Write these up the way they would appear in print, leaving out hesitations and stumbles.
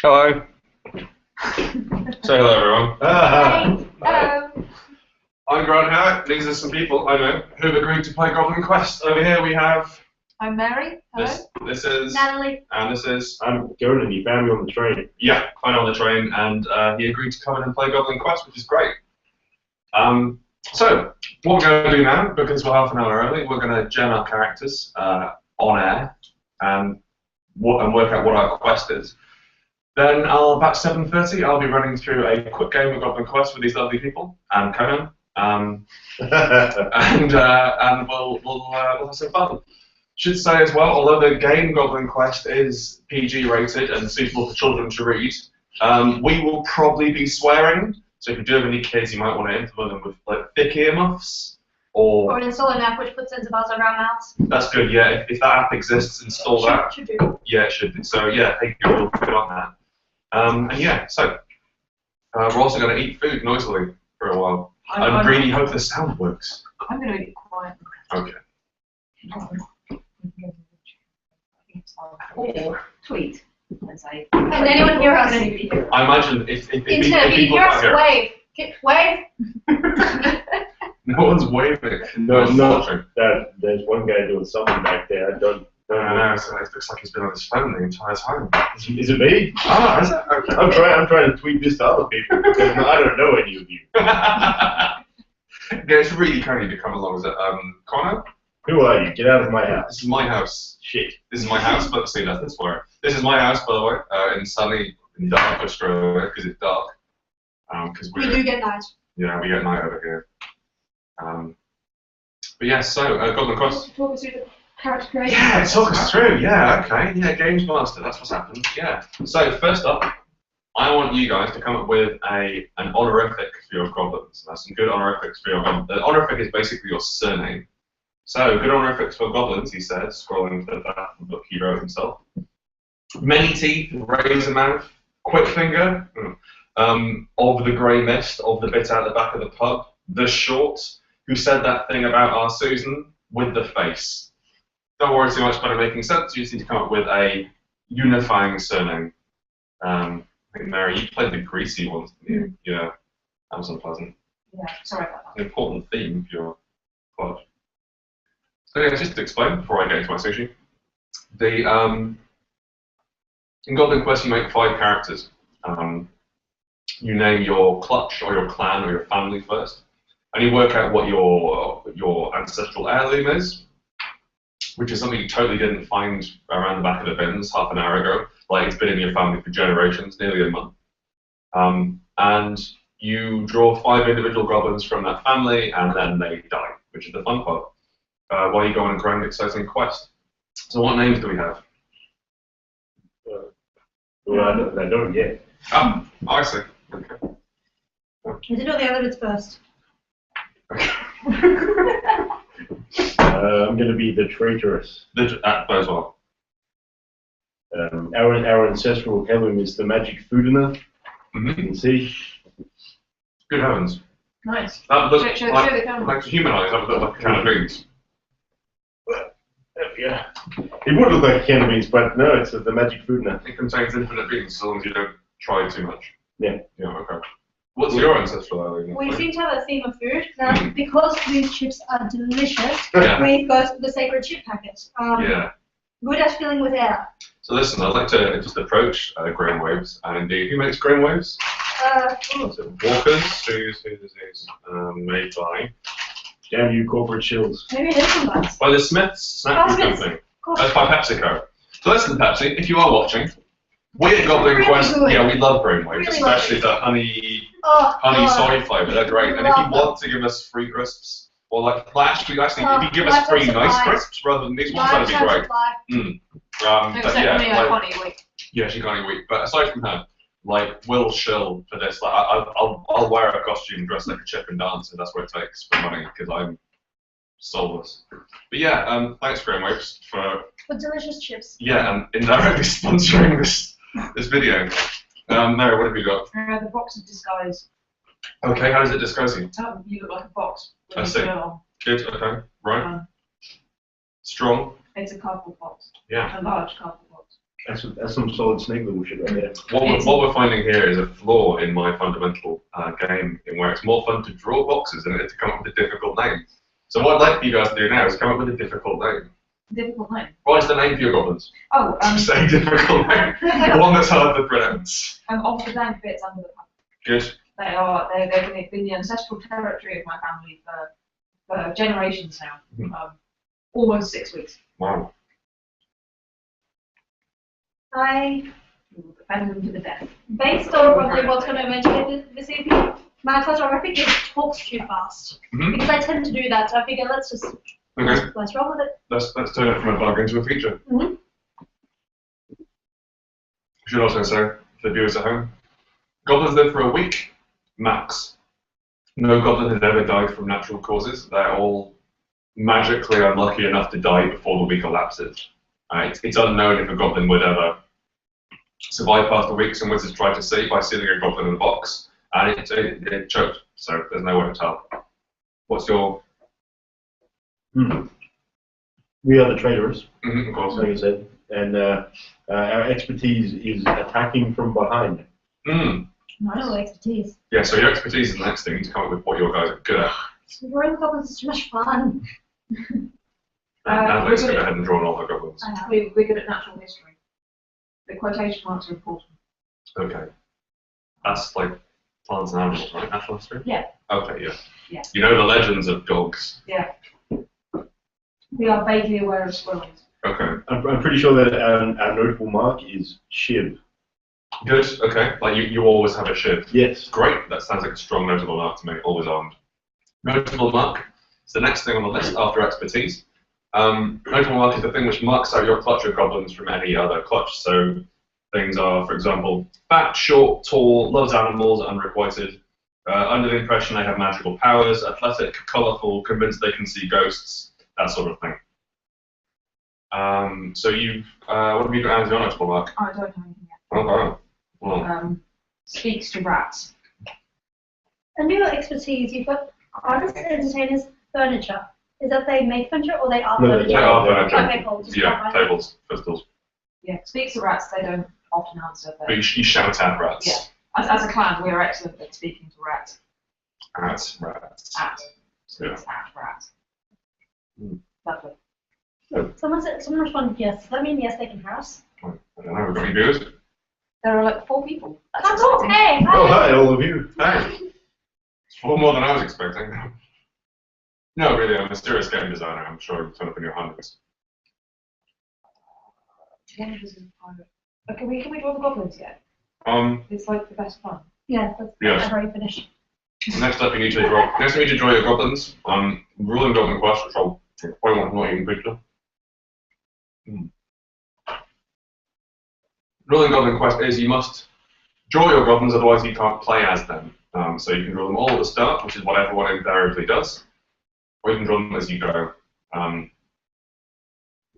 Hello. Say hello, everyone. Hello. I'm Grant Howard. These are some people I know who've agreed to play Goblin Quest. Over here we have I'm Mary. Hello. this is Natalie. and this is I'm Jordan. You found me on the train. yeah, I know on the train, and he agreed to come in and play Goblin Quest, which is great. So what we're going to do now, because we're half an hour early, we're going to gen our characters on air and work out what our quest is. Then about 7:30, I'll be running through a quick game of Goblin Quest with these lovely people and Conan, and we'll have some fun. Should say as well, although the game Goblin Quest is PG rated and suitable for children to read, we will probably be swearing. So if you do have any kids, you might want to implement them with like thick earmuffs Or install an app which puts intervals around mouths. That's good. Yeah, if that app exists, install that. Should do. Yeah, it should. So yeah, hey, we'll put on that. And yeah, so we're also going to eat food noisily for a while. I really hope the sound works. I'm going to eat quiet. Okay. Or tweet. Let's say. Can anyone hear us? I imagine if Internet, if you people hear us, can't hear, wave. Wave. no one's waving. No, one's no. watching. There's one guy doing something back there. I don't No, so it looks like he's been on his phone the entire time. Is it me? Ah, is it? Okay. I'm trying to tweet this to other people because I don't know any of you. Yeah, it's really kind of you to come along. Is it Connor? Who are you? Get out of my house. This is my house. Shit. This is my house, but see, that's where. This is my house, by the way, in sunny, dark Australia, because it's dark. Because We do get night. Yeah, we get night over here. But yeah, so Goblin Quest. Talk us through the character creation. Yeah, talk us through. Yeah, okay. Yeah, Games Master. That's what's happened. Yeah. So first up, I want you guys to come up with an honorific for your goblins. That's some good honorifics for your goblins. The honorific is basically your surname. So, good honorifics for goblins, he says, scrolling to that book he wrote himself. Many teeth, razor mouth, quick finger, of the grey mist, of the bit out the back of the pub, the short, who said that thing about our Susan, with the face. Don't worry too much about it making sense, you just need to come up with a unifying surname. I think, Mary, you played the greasy ones, didn't you? Yeah, that was unpleasant. Yeah, sorry about that. An important theme for your club. So yeah, just to explain before I get into my sushi, in Goblin Quest you make 5 characters. You name your clutch or your clan or your family first, and you work out what your ancestral heirloom is, which is something you totally didn't find around the back of the bins half an hour ago. Like it's been in your family for generations, nearly a month. And you draw 5 individual goblins from that family, and then they die, which is the fun part. While you go on a grand, exciting quest. So what names do we have? Well, I don't yet. Oh, I see. Okay. You did all the other bits first. I'm going to be the traitorous. As well. Our ancestral heirloom is the magic foodina. You can see. Good heavens. Nice. That looks Show like, the camera. like humanized, that would look like a can of beans. Yeah. It would look like candy beans, but no, it's the magic foodina. It contains infinite beans as long as you don't try too much. Yeah. Yeah, okay. What's your ancestral heirloom? We seem to have a theme of food. Now, because these chips are delicious, Yeah. we've got the sacred chip packet. Yeah. Good at filling with air. So listen, I'd like to just approach grain waves, and indeed, who makes grain waves? So Walkers, who's made by? Damn you, corporate shills. Maybe it is sometimes. By the Smiths Snack Food Smiths. Company. That's by PepsiCo. So listen, Pepsi, if you are watching, we at Goblin Really Quest, good. yeah, we love grain waves, Really especially the honey Oh, soy flavour. They're great. And if you Love want to give us free crisps, or like flash, if you give us lifetime free nice supply. crisps rather than these ones, that'd be lifetime great. supply. But Except yeah, for me, I like, can't eat wheat. yeah, she can't eat wheat. But aside from her, like, we'll shill for this. Like, I'll wear a costume, dress like a chip, and dance, and that's what it takes for money because I'm soulless. But yeah, thanks, Graham Waves, for delicious chips. and indirectly sponsoring this video. Mary, what have you got? The box of disguise. Okay, how does it disguise you? You look like a box. I see. Good. Okay. Right. Strong. It's a cardboard box. Yeah. A large cardboard box. That's some solid snake little shit right there. What we're finding here is a flaw in my fundamental game, in where it's more fun to draw boxes than it is to come up with a difficult name. So what I'd like for you guys to do now is come up with a difficult name. Difficult name. What is the name for your goblins? Oh, Say difficult name. One that's hard to pronounce. of the dank bits under the pump. Good. They've been the ancestral territory of my family for generations now. Almost 6 weeks. Wow. I, We will defend them to the death. based on probably what's going to mention this evening, my first horrific is talks too fast. Mhm. Because I tend to do that, so I figure let's Okay. roll with it. Let's turn it from a bug into a feature. Mhm. I should also say, for the viewers at home, goblins live for a week, max. No goblin has ever died from natural causes. They're all magically unlucky enough to die before the week elapses. It's unknown if a goblin would ever survive past a week. Some wizards tried to see by sealing a goblin in a box, and it choked, so there's no way to tell. What's your... We are the traders, Of course. like I said, and our expertise is attacking from behind. No expertise. Yeah, so your expertise is the next thing to come up with what your guys are good at. Royal goblins is too much fun. Natalie's go ahead and draw on all her goblins. We're good at natural history. The quotation marks are important. Okay. That's like plants and animals, right? Natural history? Yeah. Okay, yeah. Yeah. You know the legends of dogs. Yeah. We are vaguely aware of squirrels. Okay. I'm pretty sure that our notable mark is Shiv. Good, okay. Like you always have a shiv. Yes. Great, that sounds like a strong notable mark to me, always armed. Notable mark is the next thing on the list after expertise. Notable mark is the thing which marks out your clutch of goblins from any other clutch. So things are, for example, fat, short, tall, loves animals, unrequited, under the impression they have magical powers, athletic, colourful, convinced they can see ghosts, that sort of thing. So you've, what have you got as your notable mark? I don't know anything yet. Okay. Well, Speaks to rats. And your expertise, you've got artists, entertainers, furniture. Is that they make furniture or they are No, furniture? they are furniture. Okay, cool. Just yeah, clarify. tables, crystals. Yeah, speaks to rats, they don't often answer. But you shout at rats. Yeah. As a clan, we are excellent at speaking to rats. At rats. Speaks at rats. Lovely. Someone responded yes. Does that mean yes, they can house? I don't know, we've got any viewers? There are like 4 people. That's exciting. okay. Oh, hi, all of you. Hey! It's 4 more than I was expecting. No, really, I'm a mysterious game designer. I'm sure you'll turn up in your hundreds. One of us is a pirate. Can we draw the goblins yet? It's like the best fun. Yeah, Yes. I've already finished. Next up, you need to draw. Next, you need to draw your goblins. Ruling Goblin Quest, which I'll probably want not even picture. Ruling Goblin Quest is you must draw your goblins, otherwise you can't play as them. So you can draw them all at the start, which is what everyone invariably does, or you can draw them as you go.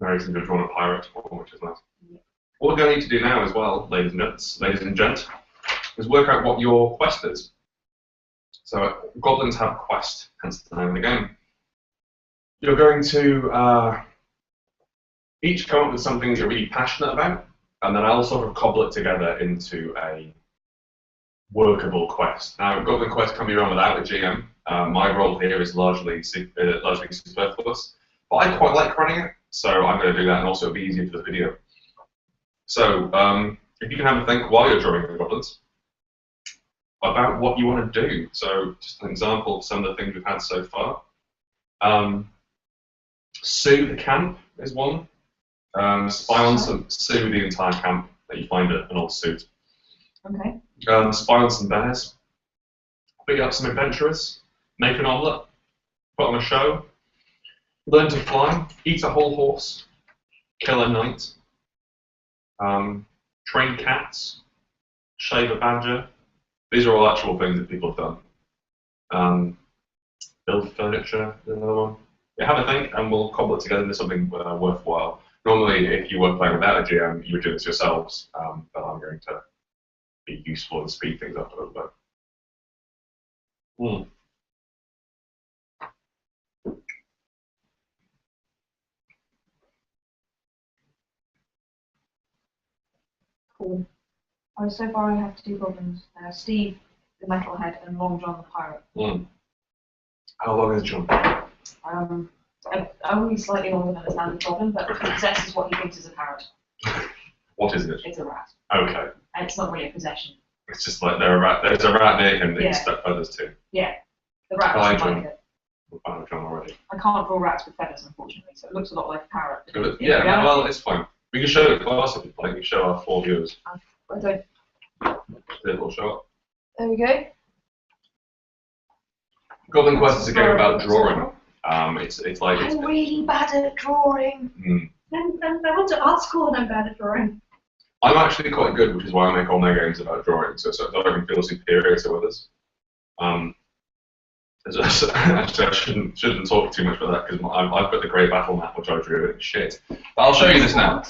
Very seems to have drawn a pirate, which is nice. What we're going to need to do now as well, ladies and gents, is work out what your quest is. So goblins have a quest, hence the name of the game. You're going to each come up with something you're really passionate about, and then I'll sort of cobble it together into a workable quest. Now, Goblin Quest can be run without a GM. My role here is largely superfluous, but I quite like running it, so I'm going to do that, and also it'll be easier for the video. So, if you can have a think while you're drawing the goblins about what you want to do. So, just an example of some of the things we've had so far. Sue the camp is one. Spy on some, sue the entire camp that you find an old suit. Okay. Spy on some bears. Beat up some adventurers. Make an omelette. Put on a show. Learn to fly. Eat a whole horse. Kill a knight. Train cats. Shave a badger. These are all actual things that people have done. Build furniture is another one. Yeah, have a think, and we'll cobble it together into something worthwhile. Normally, if you were playing without a GM, you would do this yourselves, but I'm going to be useful and speed things up a little bit. Cool. Oh, so far I have 2 goblins. Steve, the metalhead, and Long John, the pirate. How long is John? Only slightly longer than a standard goblin, but he possesses what he thinks is a parrot. What is it? It's a rat. Okay. And it's not really a possession. It's just like there's a rat near him that Yeah. he's stuck feathers to. Yeah. The rat I doesn't like like it. We've found John already. I can't draw rats with feathers, unfortunately, so it looks a lot like a parrot. Good. Yeah, well, it's fine. We can show it class if you'd like. We can show our 4 viewers. I don't. A little shot. There we go. Goblin Quest is a game about drawing. It's like I'm really bad at drawing. I went to art school and I'm bad at drawing. I'm actually quite good, which is why I make all my games about drawing, so that I can feel superior to others. Actually, I shouldn't talk too much about that because I've got the Great Battle map, which I drew. It's shit. But I'll show you this now.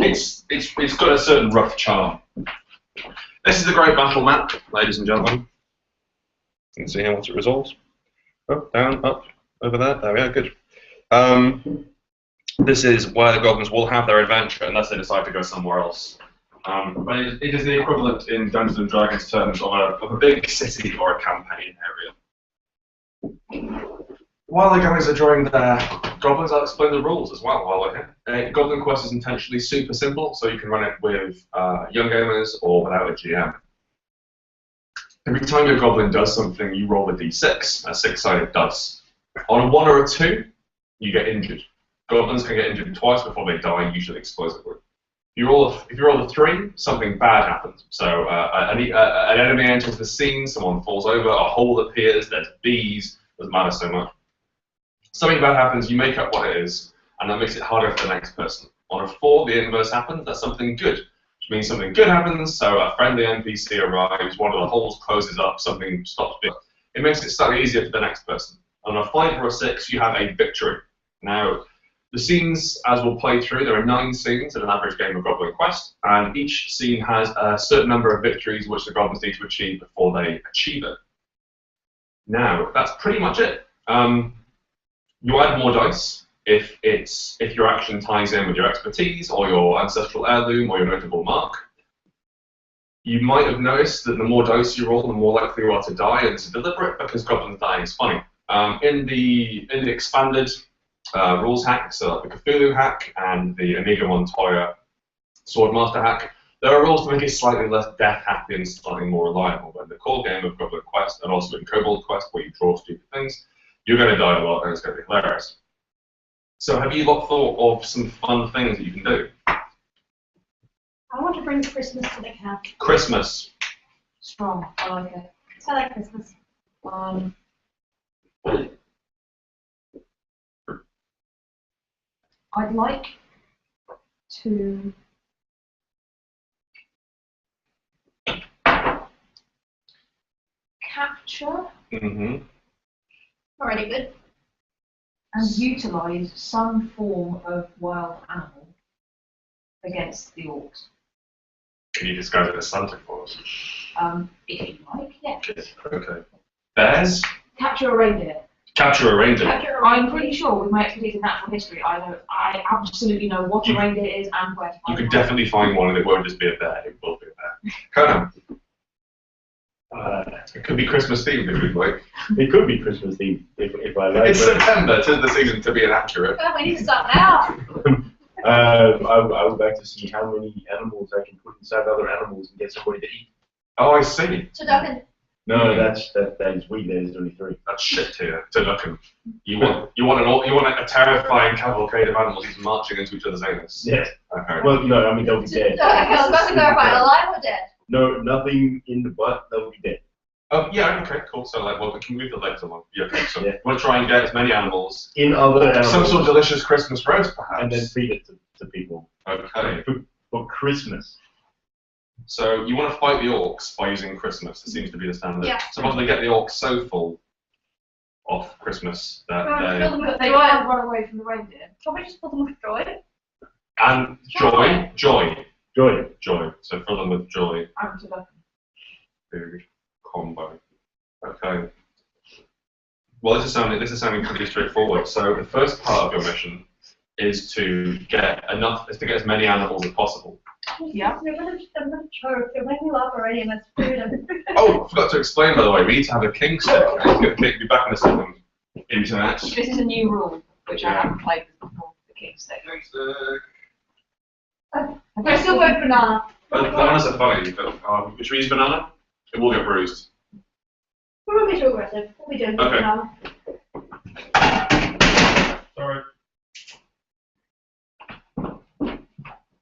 It's got a certain rough charm. This is the Great Battle map, ladies and gentlemen. You can see here once it resolves. Up, down, up, over there. There we are. Good. This is where the goblins will have their adventure unless they decide to go somewhere else. But it is the equivalent in Dungeons and Dragons terms of a big city or a campaign area. While the guys are drawing their goblins, I'll explain the rules as well while we're here. Goblin Quest is intentionally super simple, so you can run it with young gamers or without a GM. Every time your goblin does something, you roll a d6, a 6-sided dice. On a 1 or a 2, you get injured. Goblins can get injured twice before they die, usually explosively. If you roll a 3, something bad happens. So an enemy enters the scene, someone falls over, a hole appears, there's bees, doesn't matter so much. Something bad happens, you make up what it is, and that makes it harder for the next person. On a 4, the inverse happens, that's something good, which means something good happens, so a friendly NPC arrives, one of the holes closes up, something stops being. It makes it slightly easier for the next person. On a 5 or a 6, you have a victory. Now, the scenes, as we'll play through, there are 9 scenes in an average game of Goblin Quest, and each scene has a certain number of victories which the goblins need to achieve before they achieve it. Now, that's pretty much it. You add more dice if your action ties in with your expertise, or your ancestral heirloom, or your notable mark. You might have noticed that the more dice you roll, the more likely you are to die, and this is deliberate because goblins dying is funny. In the expanded rules hack, so like the Cthulhu hack and the Inigo Montoya Swordmaster hack, there are rules to make it slightly less death happy and slightly more reliable. But in the core game of Goblin Quest, and also in Kobold Quest, where you draw stupid things, you're going to die a lot and it's going to be hilarious. So have you lot thought of some fun things that you can do? I want to bring Christmas to the camp. Christmas. Strong. I like it. I like Christmas. I'd like to capture Already good. and utilise some form of wild animal against the orcs. Can you disguise it as Santa Claus? If you like, yeah. Okay. Bears? Capture a reindeer. Capture a reindeer. Capture a I'm reindeer. pretty sure with my expertise in natural history, I absolutely know what a reindeer is and where to You find could one. definitely find one and it won't just be a bear, it will be a bear. Conan? It could be Christmas themed if you'd like. It could be Christmas themed if I like. It's September, 'tis the season to be inaccurate. Oh, we need to start now. I would like to see how many animals I can put inside other animals and get somebody to eat. Oh, I see. So Duncan, No, that is we. There's only 3. That's shit here. To look at. You want a terrifying cavalcade of animals just marching into each other's anus. Yes. Okay. Well, no, I mean they'll be dead. I was about to clarify, alive or dead? No, nothing in the butt. They'll be dead. Oh yeah. Okay. Cool. So like, well, we can move the legs along. Yeah. Okay. So Yeah. we'll try and get as many animals. In other animals. Some sort of delicious Christmas roast, perhaps. and then feed it to people Okay. for Christmas. So you want to fight the orcs by using Christmas. It seems to be the standard. Yeah. Suppose they get the orcs so full of Christmas that Fill they them with But they joy. can't run away from the reindeer. Can we just fill them with joy? and joy. Joy. So fill them with joy. I'm to Duncan. Food combo. Okay. Well, this is sounding pretty straightforward. So the first part of your mission is to get as many animals as possible. Yeah. They're gonna choke. They're making me laugh already, and that's food. Oh, I forgot to explain, by the way, we need to have a king stick. I'm going to be back in a second. Internet. This is a new rule, which I haven't played with before, the king stick. We're still going banana. Bananas are funny, but should we use banana? It will get bruised. We won't be too aggressive. We'll be doing Okay. banana. Sorry.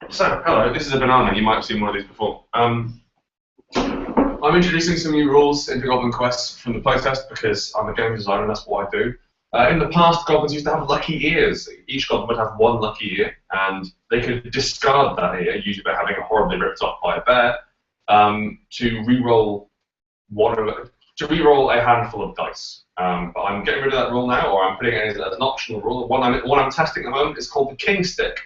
So, hello, this is a banana. You might have seen one of these before. I'm introducing some new rules into Goblin Quest from the playtest because I'm a game designer and that's what I do. In the past, goblins used to have lucky ears. Each goblin would have one lucky ear, and they could discard that ear, usually by having it horribly ripped off by a bear, to re-roll a handful of dice. But I'm getting rid of that rule now, or I'm putting it as an optional rule. One I'm testing at the moment is called the king stick.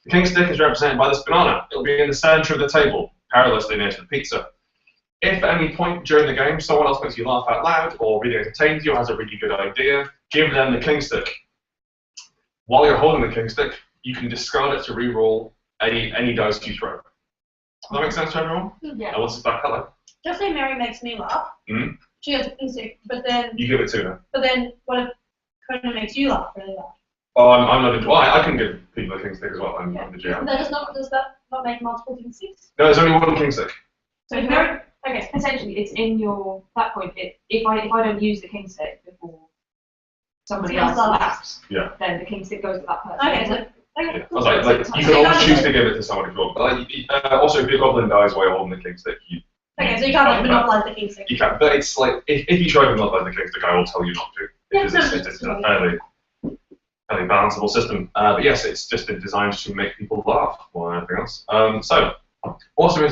The king stick is represented by this banana. It'll be in the center of the table, perilously near to the pizza. If at any point during the game someone else makes you laugh out loud or really entertains you or has a really good idea, give them the king stick. While you're holding the king stick, you can discard it to re-roll any dice you throw. Does that make sense to everyone? Yeah. What's this back? Hello. Just say Mary makes me laugh. Mm-hmm. She has a king stick, but then You give it to her. what if Conan makes you laugh really loud? Oh, I'm not. Well, I can give people a king stick as well. I'm the GM. Does that not make multiple king sticks? No, there's only one king stick. So if Mary, okay. essentially, it's in your that point. If I don't use the king stick before somebody else laughs, Yeah. then the king stick goes to that person. Okay, so Yeah. I was like, you can always choose to give it to someone if you want. But also, if your goblin dies while you're holding the king stick, so you can't like monopolize the king stick. you can. But it's like, if you try to monopolize the king stick, I will tell you not to. Because it's a fairly balanceable system. But yes, it's just been designed to make people laugh more than anything else. Also,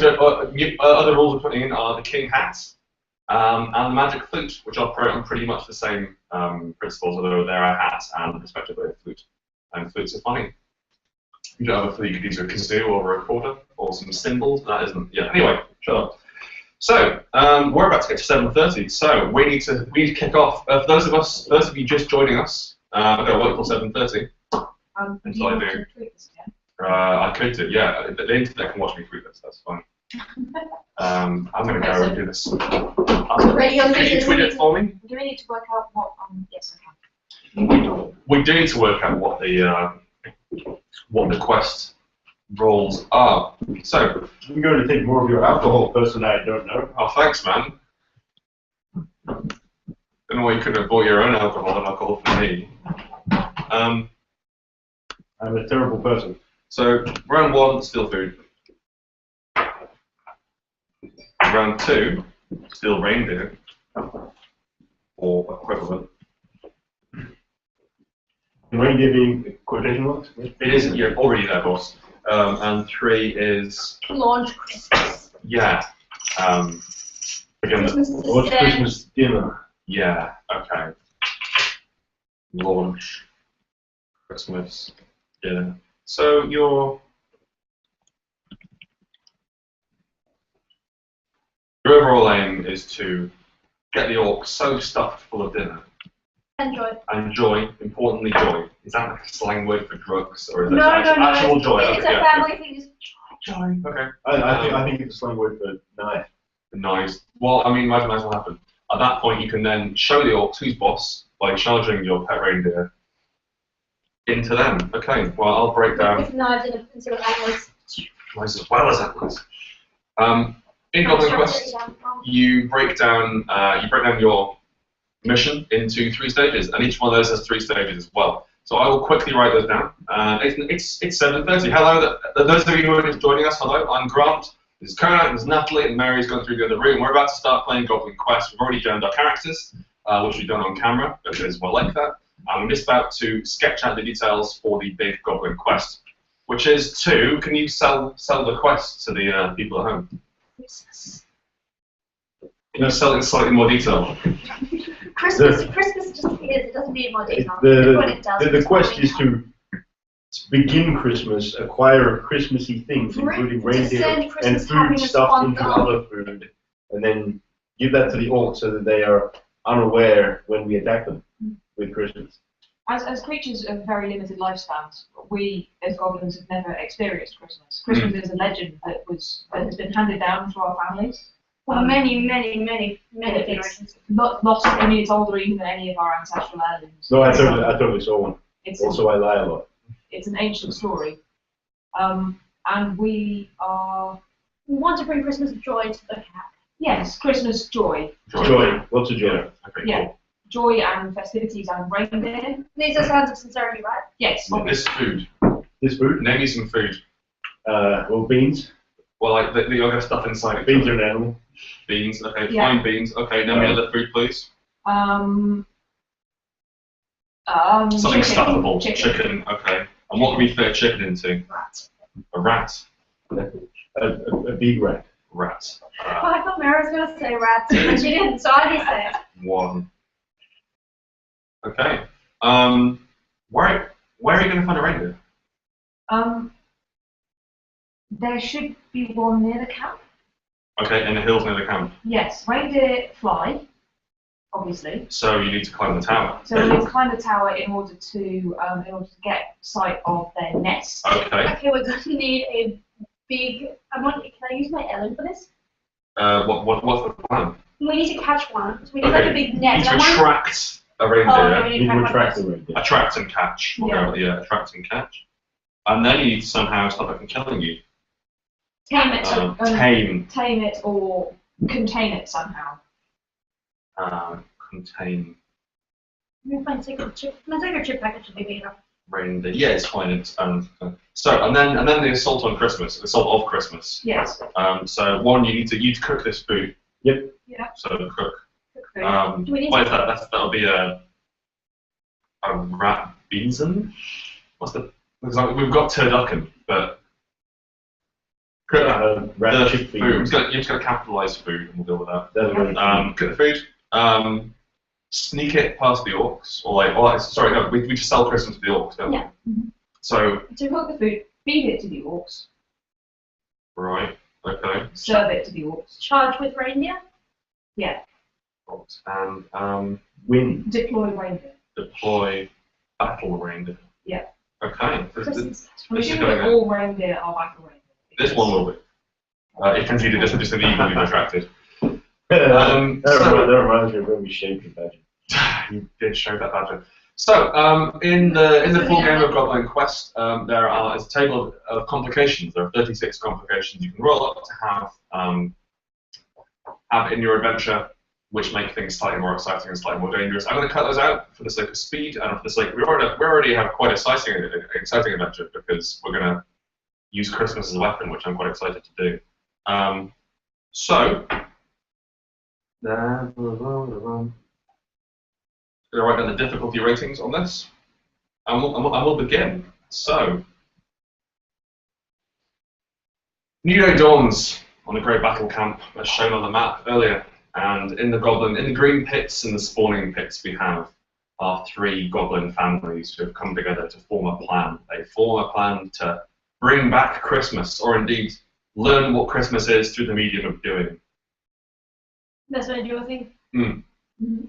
other rules we're putting in are the king hats and the magic flute, which operate on pretty much the same principles, although they're a hat and respectively a flute. And flutes are funny. You don't have a flute, you could use a kazoo or a recorder or some cymbals. That isn't. Yeah. Anyway, shut up. So we're about to get to 7:30. So we need to kick off. For those of you just joining us, I've got to wait till 7:30. Do you I want do. to tweet this again? I could do. Yeah. The internet can watch me through this. That's fine. I'm going to go and do this. Can you tweet it for me? Do we need to work out what? Yes, I can. We do need to work out what the quest roles are. So, I'm going to take more of your alcohol, person I don't know. oh, thanks, man. Don't know why you couldn't have bought your own alcohol for me. I'm a terrible person. So, round 1, steal food. Round 2, steal reindeer. Or equivalent. Reindeer being quotation marks? It isn't, you're already there, boss. And 3 is, Launch Christmas. yeah. Again, What's Christmas dinner? yeah, okay. Launch. Christmas. Yeah. So your overall aim is to get the orc so stuffed full of dinner. Enjoy. And joy, importantly joy. Is that like a slang word for drugs, or is No, that actual joy? It's Okay, a yeah, family thing. Just joy. Okay. I think it's a slang word for knife. Nice. Well, I mean, imagine that's what happened. At that point, you can then show the orcs who's boss by charging your pet reindeer into them. Okay. Well, I'll break down. with knives and sort of animals. Nice as well as atlas. In Goblin Quest, you break down your mission into 3 stages, and each one of those has 3 stages as well. So I will quickly write those down. It's 7:30. Hello, those of you who are just joining us. Hello, I'm Grant. This is Conan. This is Natalie, and Mary's gone through the other room. We're about to start playing Goblin Quest. We've already joined our characters, which we've done on camera because we're like that. I'm just about to sketch out the details for the big Goblin Quest, which is to. Can you sell the quest to the people at home? Can you sell it in slightly more detail? Christmas just is. It doesn't need more detail. What it does. The quest is to begin Christmas, acquire Christmassy things, including reindeer and food stuffed into other food, and then give that to the orcs so that they are unaware when we attack them with Christmas. as creatures of very limited lifespans, we as goblins have never experienced Christmas. Christmas is a legend that has been handed down through our families. For many generations. Lots of, I mean, it's older even than any of our ancestral heirlooms. No, I totally saw one. It's Also, I lie a lot. It's an ancient story, and we want to bring Christmas joy to the cat. Yes, Christmas joy. Joy. Lots of joy. Okay, Yeah. cool. Joy and festivities and reindeer. These are signs of sincerity, right? Yes. Yeah, this food. This food? Name me some food. Well, beans. Well, like you're gonna stuff inside it. Beans are an animal. Beans. Okay, Yeah. fine beans. Okay, name me other food, please. Something Chicken. stuffable. Chicken. Okay. And what can we fit chicken into? Rat. A rat. A big rat. Rat. Well, I thought Mara was going to say rats, but she didn't, so I just said. One. Okay. Where are you going to find a reindeer? There should be one near the camp. Okay, in the hills near the camp. Yes, reindeer fly, obviously. So you need to climb the tower. So we need to climb the tower in order to get sight of their nest. Okay. Okay, we're going to need a big. Can I use my Ellen for this? What's the plan? We need to catch one. So we need like a big net. You need to and I want- attract a reindeer. Oh, no, You need to attract the reindeer. Attract and catch. We'll go with attract and catch. And then you need to somehow stop it from killing you. Tame it. Tame it or contain it somehow. Contain My sacred chip package should be big enough. reindeer. Yeah, it's fine. And then the assault on Christmas. The assault of Christmas. Yes. So one, you need to cook this food. Yep. Yeah. So cook. Cook food. Do we need What to- is that? That'll be a rat beanson. What's the? Looks like we've got turducken, but cook Rat the chickpea. food. You just got to capitalise food, and we'll deal with that. That's very Cook the food. Sneak it past the orcs, sorry, no, we just sell Christmas to the orcs, don't we? Yeah. So To cook the food, feed it to the orcs, right, okay. serve it to the orcs. Charge with reindeer? Yeah. Orcs. And Win. Deploy reindeer. deploy battle reindeer. Yeah. Okay. Christmas. We This is assume going that in. all reindeer are battle reindeer. This one will be. If indeed it isn't just an eagle you've attracted. That reminds me of when we shaved the badger. You did show that badger. So, in the full game of Goblin Quest, there is a table of complications. There are 36 complications you can roll up to have in your adventure, which make things slightly more exciting and slightly more dangerous. I'm going to cut those out for the sake of speed, and for the sake we already have quite exciting adventure because we're going to use Christmas as a weapon, which I'm quite excited to do. So. Going to write down the difficulty ratings on this, and we'll begin. So, new day dawns on a great battle camp, as shown on the map earlier, and in the green pits and the spawning pits, we have our 3 goblin families who have come together to form a plan. They form a plan to bring back Christmas, or indeed learn what Christmas is through the medium of doing. That's what I do, I think.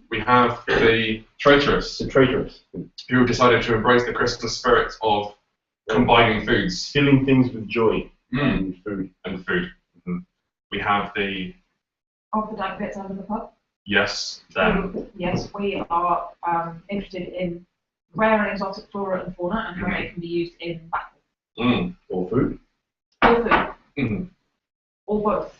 We have the traitorous, The traitorous. who decided to embrace the Christmas spirit of combining foods Filling things with joy and food. and food. We have the Of the dank bits under the pub. yes, them. Yes, we are interested in rare and exotic flora and fauna and how they can be used in battle. Or food. Or food. Mhm. Or both.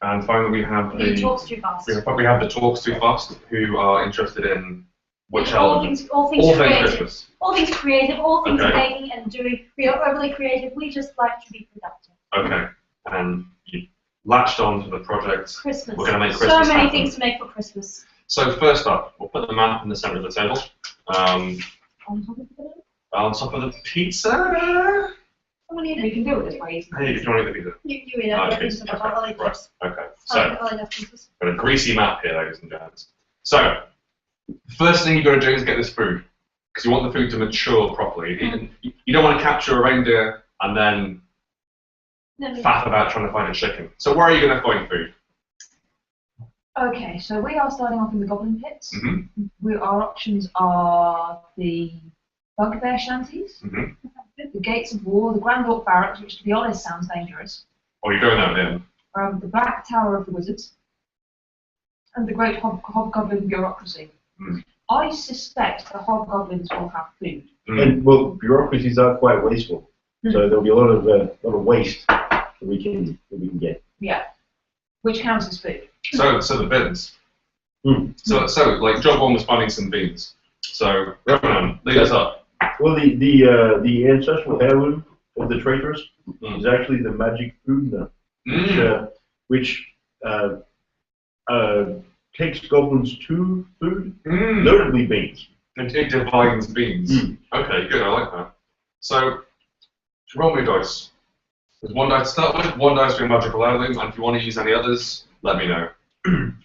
And finally, we have He the talks too fast. we have the talks too fast, who are interested in which all element. things All things creative. Christmas. All things creative, all things Okay. making and doing. We are overly creative. We just like to be productive. Okay, and you latched on to the project. Christmas. We're going to make So Christmas many happen. things to make for Christmas. So first up, we'll put the map in the center of the table. On top of the On top of the pizza. Someone eat We it. can do it this way. Hey, do you want to eat the pizza? You eat it. Ah, I'll okay. eat it. I'll eat Right. chips. Okay. So. I'll eat Christmas. Got a greasy map here, ladies and gentlemen. So, the first thing you've got to do is get this food, because you want the food to mature properly. You don't want to capture a reindeer and then faff about trying to find a chicken. So where are you going to find food? Okay, so we are starting off in the Goblin Pits. Mm-hmm. Our options are the Bugbear Shanties, Mm-hmm. the Gates of War, the Grand Orc Barracks, which to be honest sounds dangerous, Oh, you're going out then? the Black Tower of the Wizards, and the Great Hobgoblin Bureaucracy. Mm. I suspect the Hobgoblins will have food. Mm. And well, bureaucracies are quite wasteful, so there'll be a lot of waste that we can get. Yeah, which counts as food. So the bins. Mm. So like job one was finding some beans. So Ronan, lead us up. Well, the ancestral heirloom of the traitors is actually the magic food nut, which takes goblins to food, notably beans. It divines beans. Okay, good. I like that. So roll me dice. There's one dice to start with. One dice for your magical heirloom, and if you want to use any others, let me know.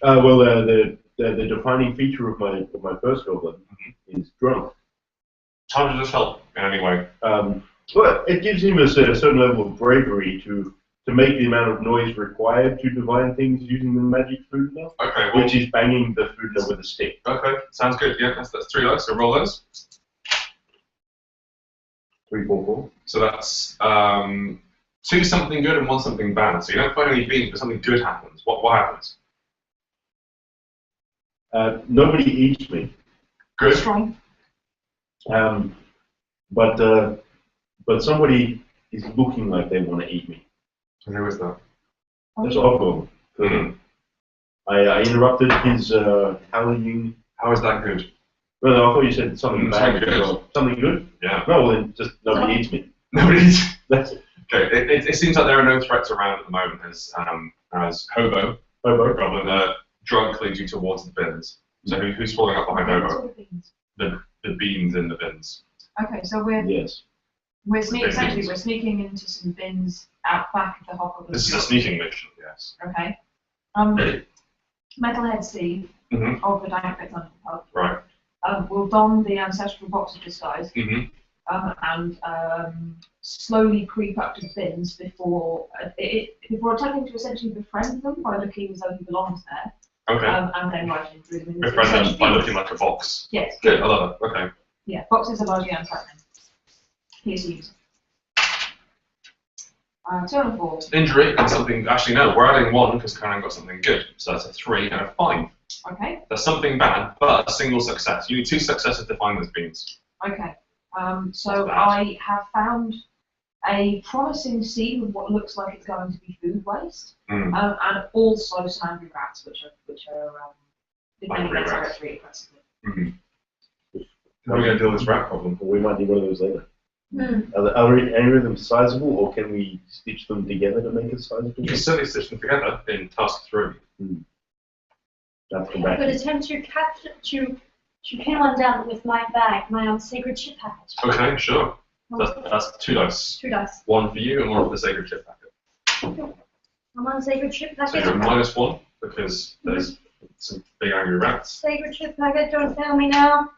Well, the defining feature of my first goblin is drunk. How does this help in any way? Well, it gives him a certain level of bravery to make the amount of noise required to divine things using the magic food nut, Okay, well, which is banging the food nut with a stick. okay, sounds good. Yeah, that's 3 dice. So roll those. 3, 4, 4. So that's 2 something good and 1 something bad. So you don't find any beans, but something good happens. What happens? Nobody eats me. Good. Strong. But somebody is looking like they want to eat me. Who is that? That's a hobgoblin. I interrupted his tallying. How is that good? Well, I thought you said something bad. Something good. Something good? Yeah. No, well, then just nobody eats me. Nobody's. That's it. Okay. It seems like there are no threats around at the moment as Hobo, Goblin, drunk leads you towards the bins. So who's falling up behind Hobo? The beans in the bins. Okay, so we're Bins. sneaking into some bins out back of the Hobgoblin. This is a sneaking mission, yes. Okay. Metalhead Steve of the Dank Bits Under the Pub. Right. Will don the ancestral box of disguise and slowly creep up to the bins before attempting to essentially befriend them by looking as though he belongs there. Okay. And then writing through them. Befriend them by looking like a box. Yes. Good, I love it. Okay. Yeah, boxes are largely unthreatening. He assumes. 2 and 4. Injury and something. Actually, no, we're adding 1 because Conan got something good. So that's a 3 and a 5. Okay. That's something bad, but a single success. You need 2 successes to find those beans. Okay. So I have found a promising seed with what looks like it's going to be food waste, and also some angry rats, which are defending their territory aggressively. How are we going to deal with this rat problem? We might need one of those later. Are any of them sizable, or can we stitch them together to make it sizable? You can certainly stitch them together in task 3. I could attempt to pin one down with my bag, my sacred chip packet. Okay, sure. That's 2 dice. 2 dice. 1 for you and 1 for the sacred chip packet. I'm on sacred chip packet. So you're -1 because there's some big angry rats. Sacred chip packet, don't fail me now.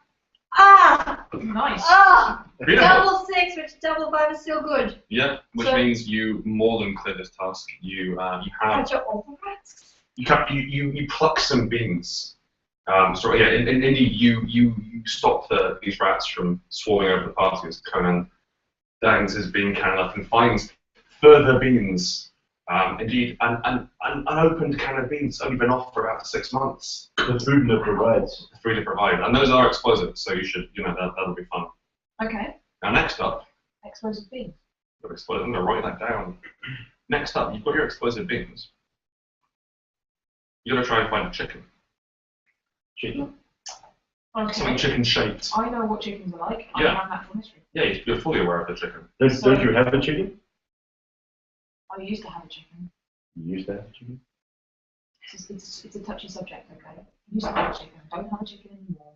Ah! Nice. Ah! Beautiful. Double 6, which double 5 is still good. Yeah, which means you more than clear this task. You have Catch up all the rats. you pluck some beans. So yeah, indeed you stop these rats from swarming over the party as Conan dangs his bean can up and finds further beans. Indeed, an unopened can of beans only been off for about 6 months. The food that provides. The food it provides, and those are explosive, so you should, that'll be fun. Okay. Now next up, Explosive beans. I'm going to write that down. Next up, you've got your explosive beans. You're going to try and find a chicken. Chicken. Okay. Something chicken shaped. I know what chickens are like. I Yeah. have natural history. Yeah, you're fully aware of the chicken. Don't you have a chicken? I used to have a chicken. You used to have a chicken? It's a touchy subject, okay? I used to have a chicken. I don't have a chicken anymore.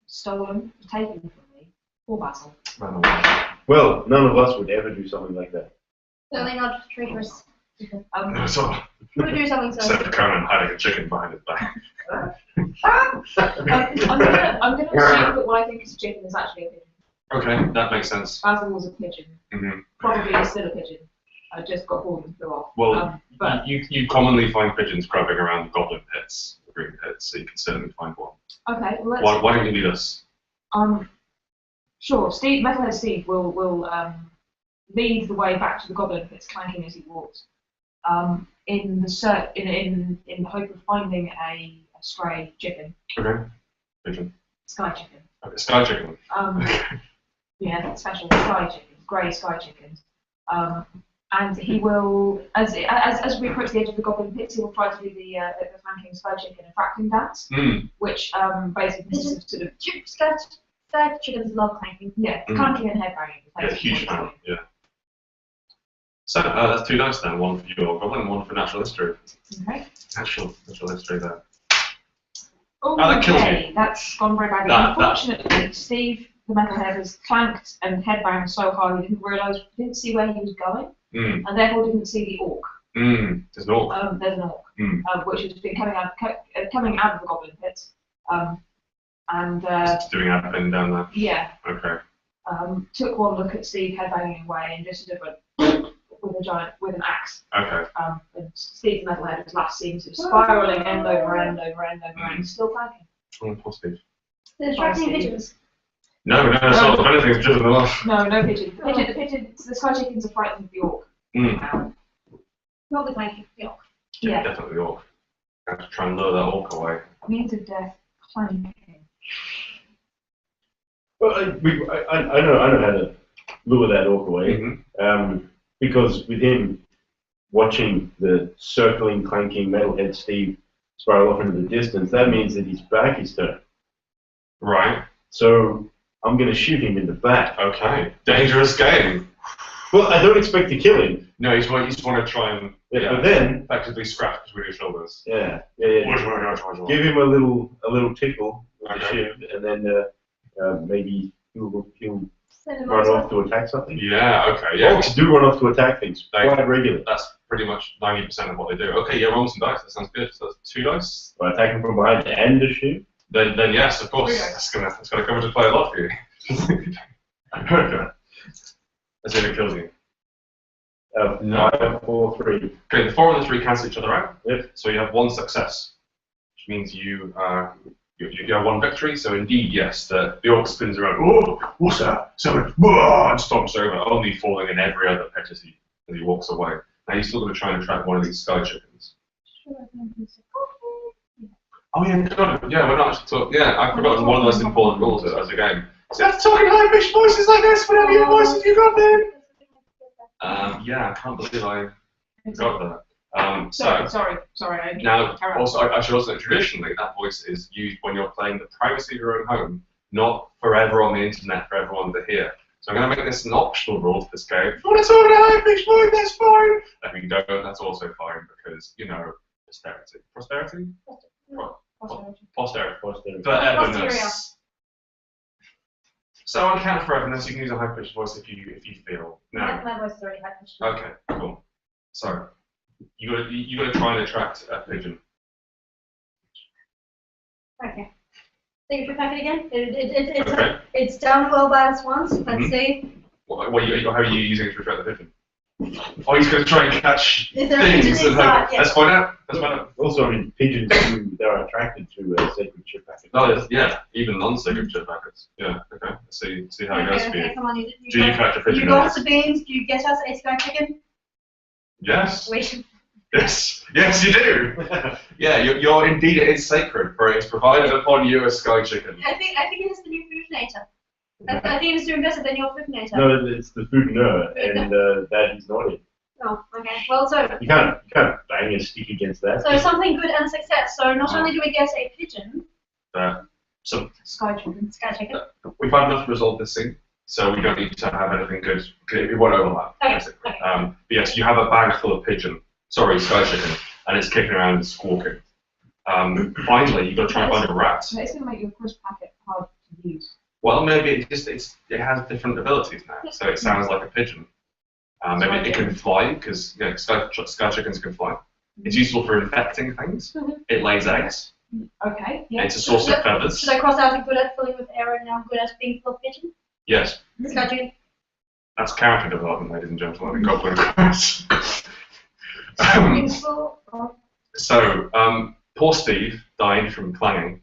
Stolen, taken from me. Poor Basil. Well, none of us would ever do something like that. Certainly not traitorous. No, so, Who would do something so? except for Conan hiding a chicken behind his back. I'm gonna assume that what I think is a chicken is actually a pigeon. Okay, that makes sense. Basil was a pigeon. Probably is still a pigeon. I just got bored and flew off. Well, but you commonly find pigeons grubbing around the goblin pits, the green pits, so you can certainly find one. okay, well, let's. Why don't you lead us? Sure. Metalhead Steve will lead the way back to the goblin pits, clanking as he walks. In the hope of finding a stray chicken. Okay. Pigeon. Sky chicken. Okay, sky chicken. Yeah, special sky chickens, grey sky chickens. And he will, as we approach the edge of the goblin pits, he will try to do the flanking sky chicken attracting dance, which basically consists of sort of Sky chickens love clanking. yeah, clanking and head banging. Yeah, huge fan. Yeah. So that's 2 dice then. 1 for your goblin, and 1 for natural history. Okay. Natural history there. Oh, that kills okay, that's gone very badly. Unfortunately, Steve, the metalhead, has clanked and headbanged so hard he didn't see where he was going, and therefore didn't see the orc. There's an orc. There's an orc, which has been coming out of the goblin pits, and just doing admin down there. Yeah. Okay. Took one look at Steve headbanging away and just sort of went with an axe. Okay. And Steve the metalhead was last seen sort of spiraling end over end, still clanking. Oh, poor Steve. They're attracting pigeons. No, it's not. If anything's driven them off. No pigeon. The sky chickens are frightened of the orc. Not the clanking, the orc. Yeah, definitely the orc. I have to try and lure that orc away. Means of death, clanking. Well, I know how to lure that orc away. Because with him watching the circling, clanking metalhead Steve spiral off into the distance, that means that his back is turned. Right. So I'm going to shoot him in the back. Okay. Dangerous game. Well, I don't expect to kill him. No, you just want to try and but then effectively scratch between your shoulders. Yeah. Give him a little tickle with the shiv, and then maybe he'll run off to attack something. Yeah. Okay. Yeah. Orcs do run off to attack things quite regularly. That's pretty much 90% of what they do. Okay. Yeah. Roll some dice. That sounds good. So that's 2 dice. Well, attack him from behind and a shiv. Then yes, of course. That's gonna come into play a lot for you. Okay. Let's see if it kills you. No. 5, 4, 3. Okay, the 4 and the 3 cancel each other out. Yep. So you have 1 success, which means you have 1 victory. So indeed, yes, the orc spins around. Oh, what's that? So and stomps over, only falling in every other pit as he walks away. Now you're still going to try and attract one of these sky chickens. Oh yeah, God, yeah, we're not actually talking. Yeah, I've forgotten one of the most important rules as a game. So you have to talk in high-pitched voices like this whenever your voices you got then. Yeah, I can't believe I forgot that. Sorry. Now, also, I should also say, traditionally, that voice is used when you're playing the privacy of your own home, not forever on the internet for everyone to hear. So I'm going to make this an optional rule to this game. If you want to talk in a high-pitched voice, that's fine. If you don't, that's also fine because, posterity. Prosperity? Posterity. For everness. So on count for everness, you can use a high-pitched voice if you feel. No. My voice is already high-pitched. Okay, cool. So you got to try and attract a pigeon. Okay. So you pack it again. It's down well by us once. Let's see. How are you using it to attract the pigeon? Oh, he's going to try and catch things. Let's find out. Also, pigeons they're attracted to sacred chip packets. Oh, yeah, even non-sacred chip packets. Yeah, okay. Let's see how it goes for you. Come on, Do you catch a pigeon? You got us the beans. Do you get us a sky chicken? Yes. Wait. Yes, you do. Yeah, you're indeed it is sacred, for it is provided upon you a sky chicken. I think it is the new foodinator. I think it's doing better than your foodinator. No, it's the foodner, and that is not it. Oh, okay. Well, so you can't bang a stick against that. So something good and success. So not only do we get a pigeon. So sky chicken. We've had enough to resolve this scene, so we don't need to have anything good. It won't overlap. Okay. Basically. But yes, you have a bag full of sky chicken, and it's kicking around and squawking. Finally, you've got to try and find a rat. It's going to make your crisp packet hard to use. Well, maybe it has different abilities now, so it sounds like a pigeon. Maybe it can fly, because sky chickens can fly. It's useful for infecting things. It lays eggs. Okay. Yeah. It's a source of feathers. Should I cross out a good at filling with air and now good at being full of pigeon? Yes. Sky chicken. That's character development, ladies and gentlemen, in Goblin Quest. Poor Steve died from clanging.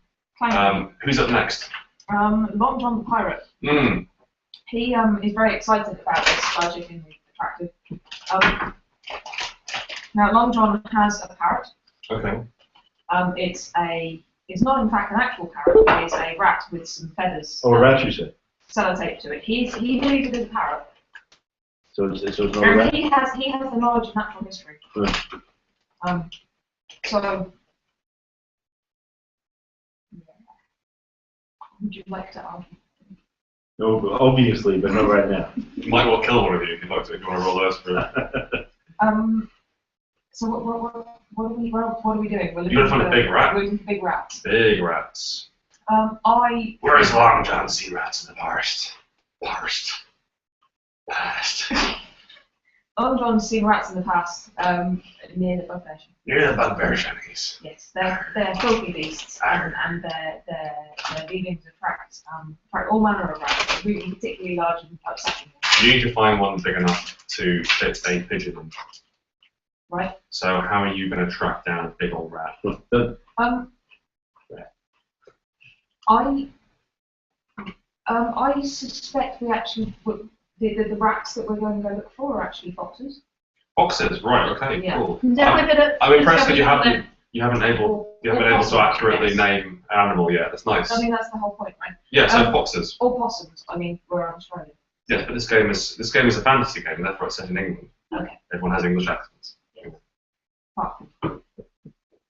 Who's up next? Long John the Pirate. He is very excited about this strikingly attractive. Now Long John has a parrot. Okay. It's not in fact an actual parrot, but it's a rat with some feathers. Oh, a rat, you said? Sellotape to it. He believes it is a parrot. So it's not a And rat? he has the knowledge of natural history. So would you like to argue? No, obviously, but not right now. You might well kill one of you if you'd like to. If you want to roll those for it. So what are we doing? We're You're gonna find a big rat. We're looking for big rats. Big rats. Where's Long John see rats in the forest? Past. Long John's seen rats in the past, near the bugbear. Near the bugbear shanties. Yes, they're filthy beasts, and their dealings attract all manner of rats, really particularly large and upsetting. You need to find one big enough to fit a pigeon in. Right. So how are you going to track down a big old rat? I suspect we actually the rats that we're going to go look for are actually foxes. Foxes, right? Okay, Yeah. cool. Definitely I'm impressed that you haven't been able to accurately yes. name an animal yet. That's nice. I mean that's the whole point, right? Yeah, so foxes. Or possums. I mean we're in Australia. Yes, but this game is a fantasy game, and therefore it's set in England. Okay. Everyone has English accents. Oh.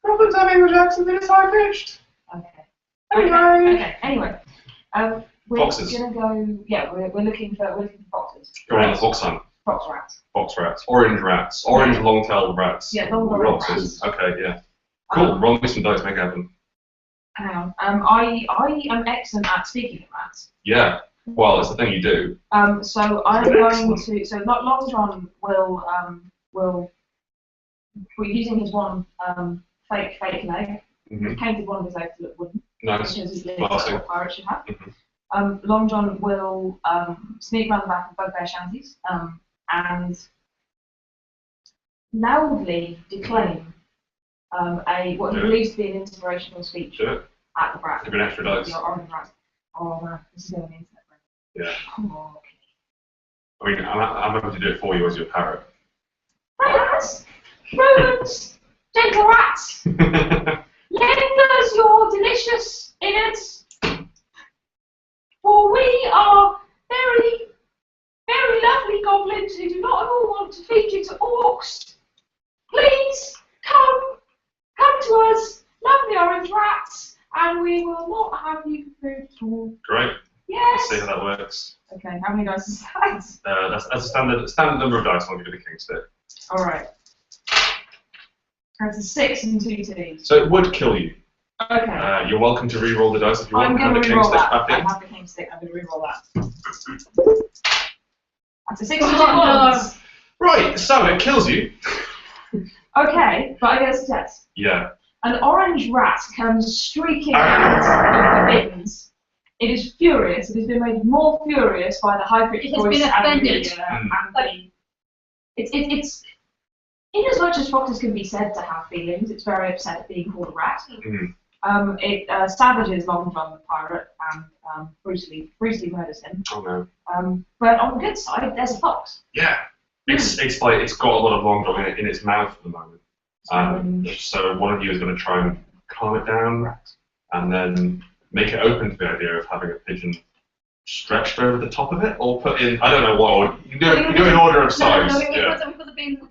Goblins have English accents, and it's high pitched. Okay. Anyway. We're Foxes. gonna go. Yeah, we're looking for foxes. Go on the fox hunt. Fox rats. Fox rats. Orange rats. Orange long-tailed rats. Yeah, long-tailed Foxes. Okay, yeah. Cool. Roll me some dice, make it happen. Hang on. I am excellent at speaking of rats. Yeah. Well, it's the thing you do. So I'm going to. So Long John will. We're using his one fake leg. He painted one of his legs to look wooden. Nice. Because his legs like a pirate should have. Mm-hmm. Long John will sneak around the back of bugbear shanties and loudly declaim what he believes to be an inspirational speech at the rat. Give an extra dice. Your orange rat. Oh, this is going to be internet. Yeah. Oh, okay. I mean, I'm happy to do it for you as your parrot. Rats! Rodents! Gentle rats! Lend us your delicious innards, for we are very, very lovely goblins who do not at all want to feed you to orcs. Please come to us, lovely orange rats, and we will not have you for food at all. Great. Yes. Let's see how that works. Okay, how many dice is that? That's a standard number of dice. I'll give you the king stick. All right. That's a 6 and 2 twos. So it would kill you. Okay. You're welcome to re-roll the dice if you want. I'm going to the king re-roll stick that. back I in. have the king stick. I'm going to re-roll that. That's a 6 and 2 ones. Right. So it kills you. Okay, but I get a success. Yeah. An orange rat comes streaking out of the bins. It is furious. It has been made more furious by the high-pitched voice. It has been offended. It's in as much as foxes can be said to have feelings, it's very upset at being called a rat. It savages Long John the pirate and brutally murders him. Oh no. But on the good side, there's a fox. Yeah. It's got a lot of long john in its mouth at the moment. So one of you is going to try and calm it down, and then make it open to the idea of having a pigeon stretched over the top of it, or put in, I don't know what, you do in order of size. No, we put the pigeon in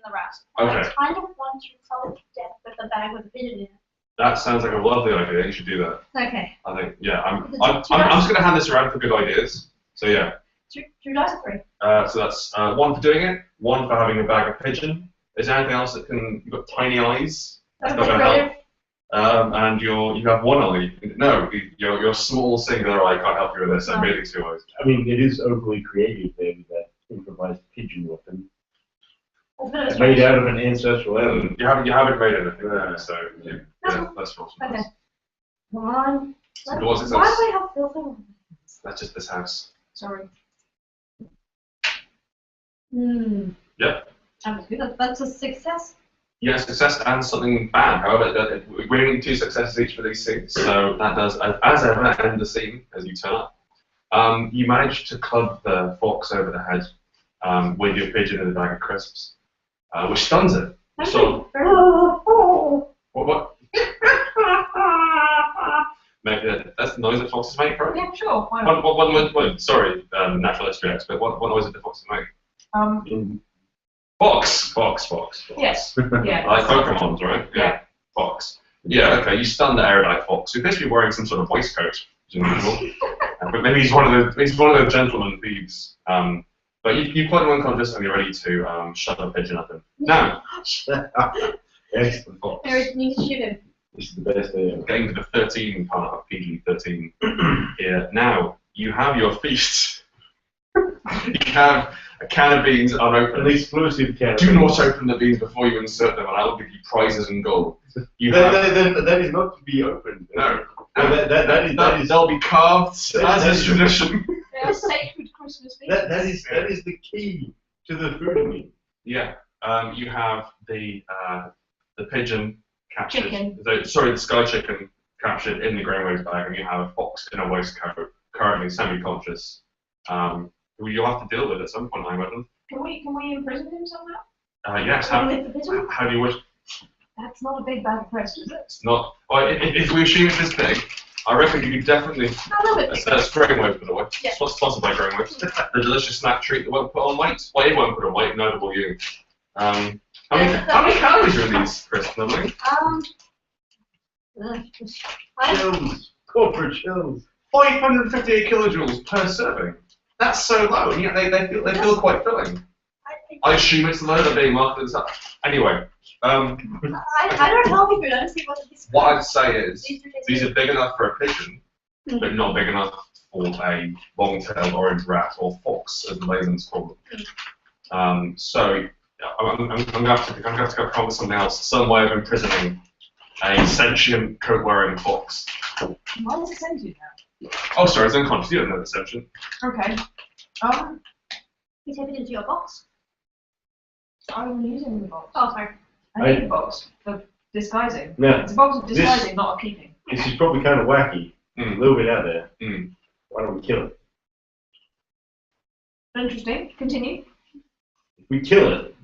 the rat. Okay. I kind of want to tell it to death with the bag with the pigeon in it. That sounds like a lovely idea. You should do that. Okay. I think, yeah. I'm just going to hand this around for good ideas. So yeah. 2 dice or 3? So that's 1 for doing it, 1 for having a bag of pigeon. Is there anything else that can? You've got tiny eyes. That's not going to help. And you have 1 eye. No, your small singular eye can't help you with this. I'm really 2 eyes. I mean, it is overly creative there with that improvised pigeon weapon. It's made out of an ancestral element. You haven't made anything, so yeah, let's roll some dice. Come on. Why do I have filthy? That's just this house. Sorry. Yep. That's a success. Yeah, success and something bad. However, we're getting 2 successes each for these scenes, so that does, as ever, end the scene as you turn up. You manage to club the fox over the head with your pigeon in the bag of crisps, which stuns it. So, what? Maybe that's the noise that foxes make, right? Yeah, sure. Why not? Sorry, natural history expert. What noise did the foxes make? Fox. Yes. Yeah. Like Pokemon's, right? Yeah. Fox. Yeah, okay, you stun the erudite fox, who appears to be wearing some sort of waistcoat, which is unusual. But maybe he's one of the gentleman thieves. But you put him unconscious and you're ready to shut the pigeon up him. Now, Excellent. fox. Eric, you need to shoot him. This is the best day ever. Getting to the 13 part of PG-13 here. Now, you have your feast. You have a can of beans unopened. An exclusive can. Do not open the beans before you insert them, and I will give you prizes and gold. That is not to be opened. No. That is They'll be carved as is tradition. They are sacred Christmas beans. that is the key to the food meal. Yeah. You have the pigeon captured. Chicken. The sky chicken captured in the Greyways bag, and you have a fox in a waistcoat, currently semi-conscious. Who you'll have to deal with at some point, I imagine. Can we imprison him somehow? Yes. How do you wish? That's not a big bag of crisps, is it? It's not. Well, if we assume it's this big, I reckon you could definitely. A little bit bigger. That's Greyways, by the way. Yeah. Sponsored by Greyways. The delicious snack treat that won't put on weight. Well, it won't put on weight, notable you. How many calories are in these crisps, Emily? Chills. Corporate chills. 558 kilojoules per serving. That's so low, and yet they feel quite filling. I assume it's low, they're being marketed as such. Anyway, I don't healthy food. I don't see what I'd say is these are big enough for a pigeon, but not big enough for a long-tailed orange rat or fox, as the layman's call them. So I'm going to have to come up with something else, some way of imprisoning a sentient coat-wearing fox. Why is it sentient now? Oh, sorry, it's unconscious. You don't know the sentient. Okay. You take it into your box. I'm using the box. Oh, sorry. I need the box for disguising. No. It's a box of disguising, not of keeping. This is probably kind of wacky. A little bit out there. Why don't we kill it? Interesting. Continue. If we kill it,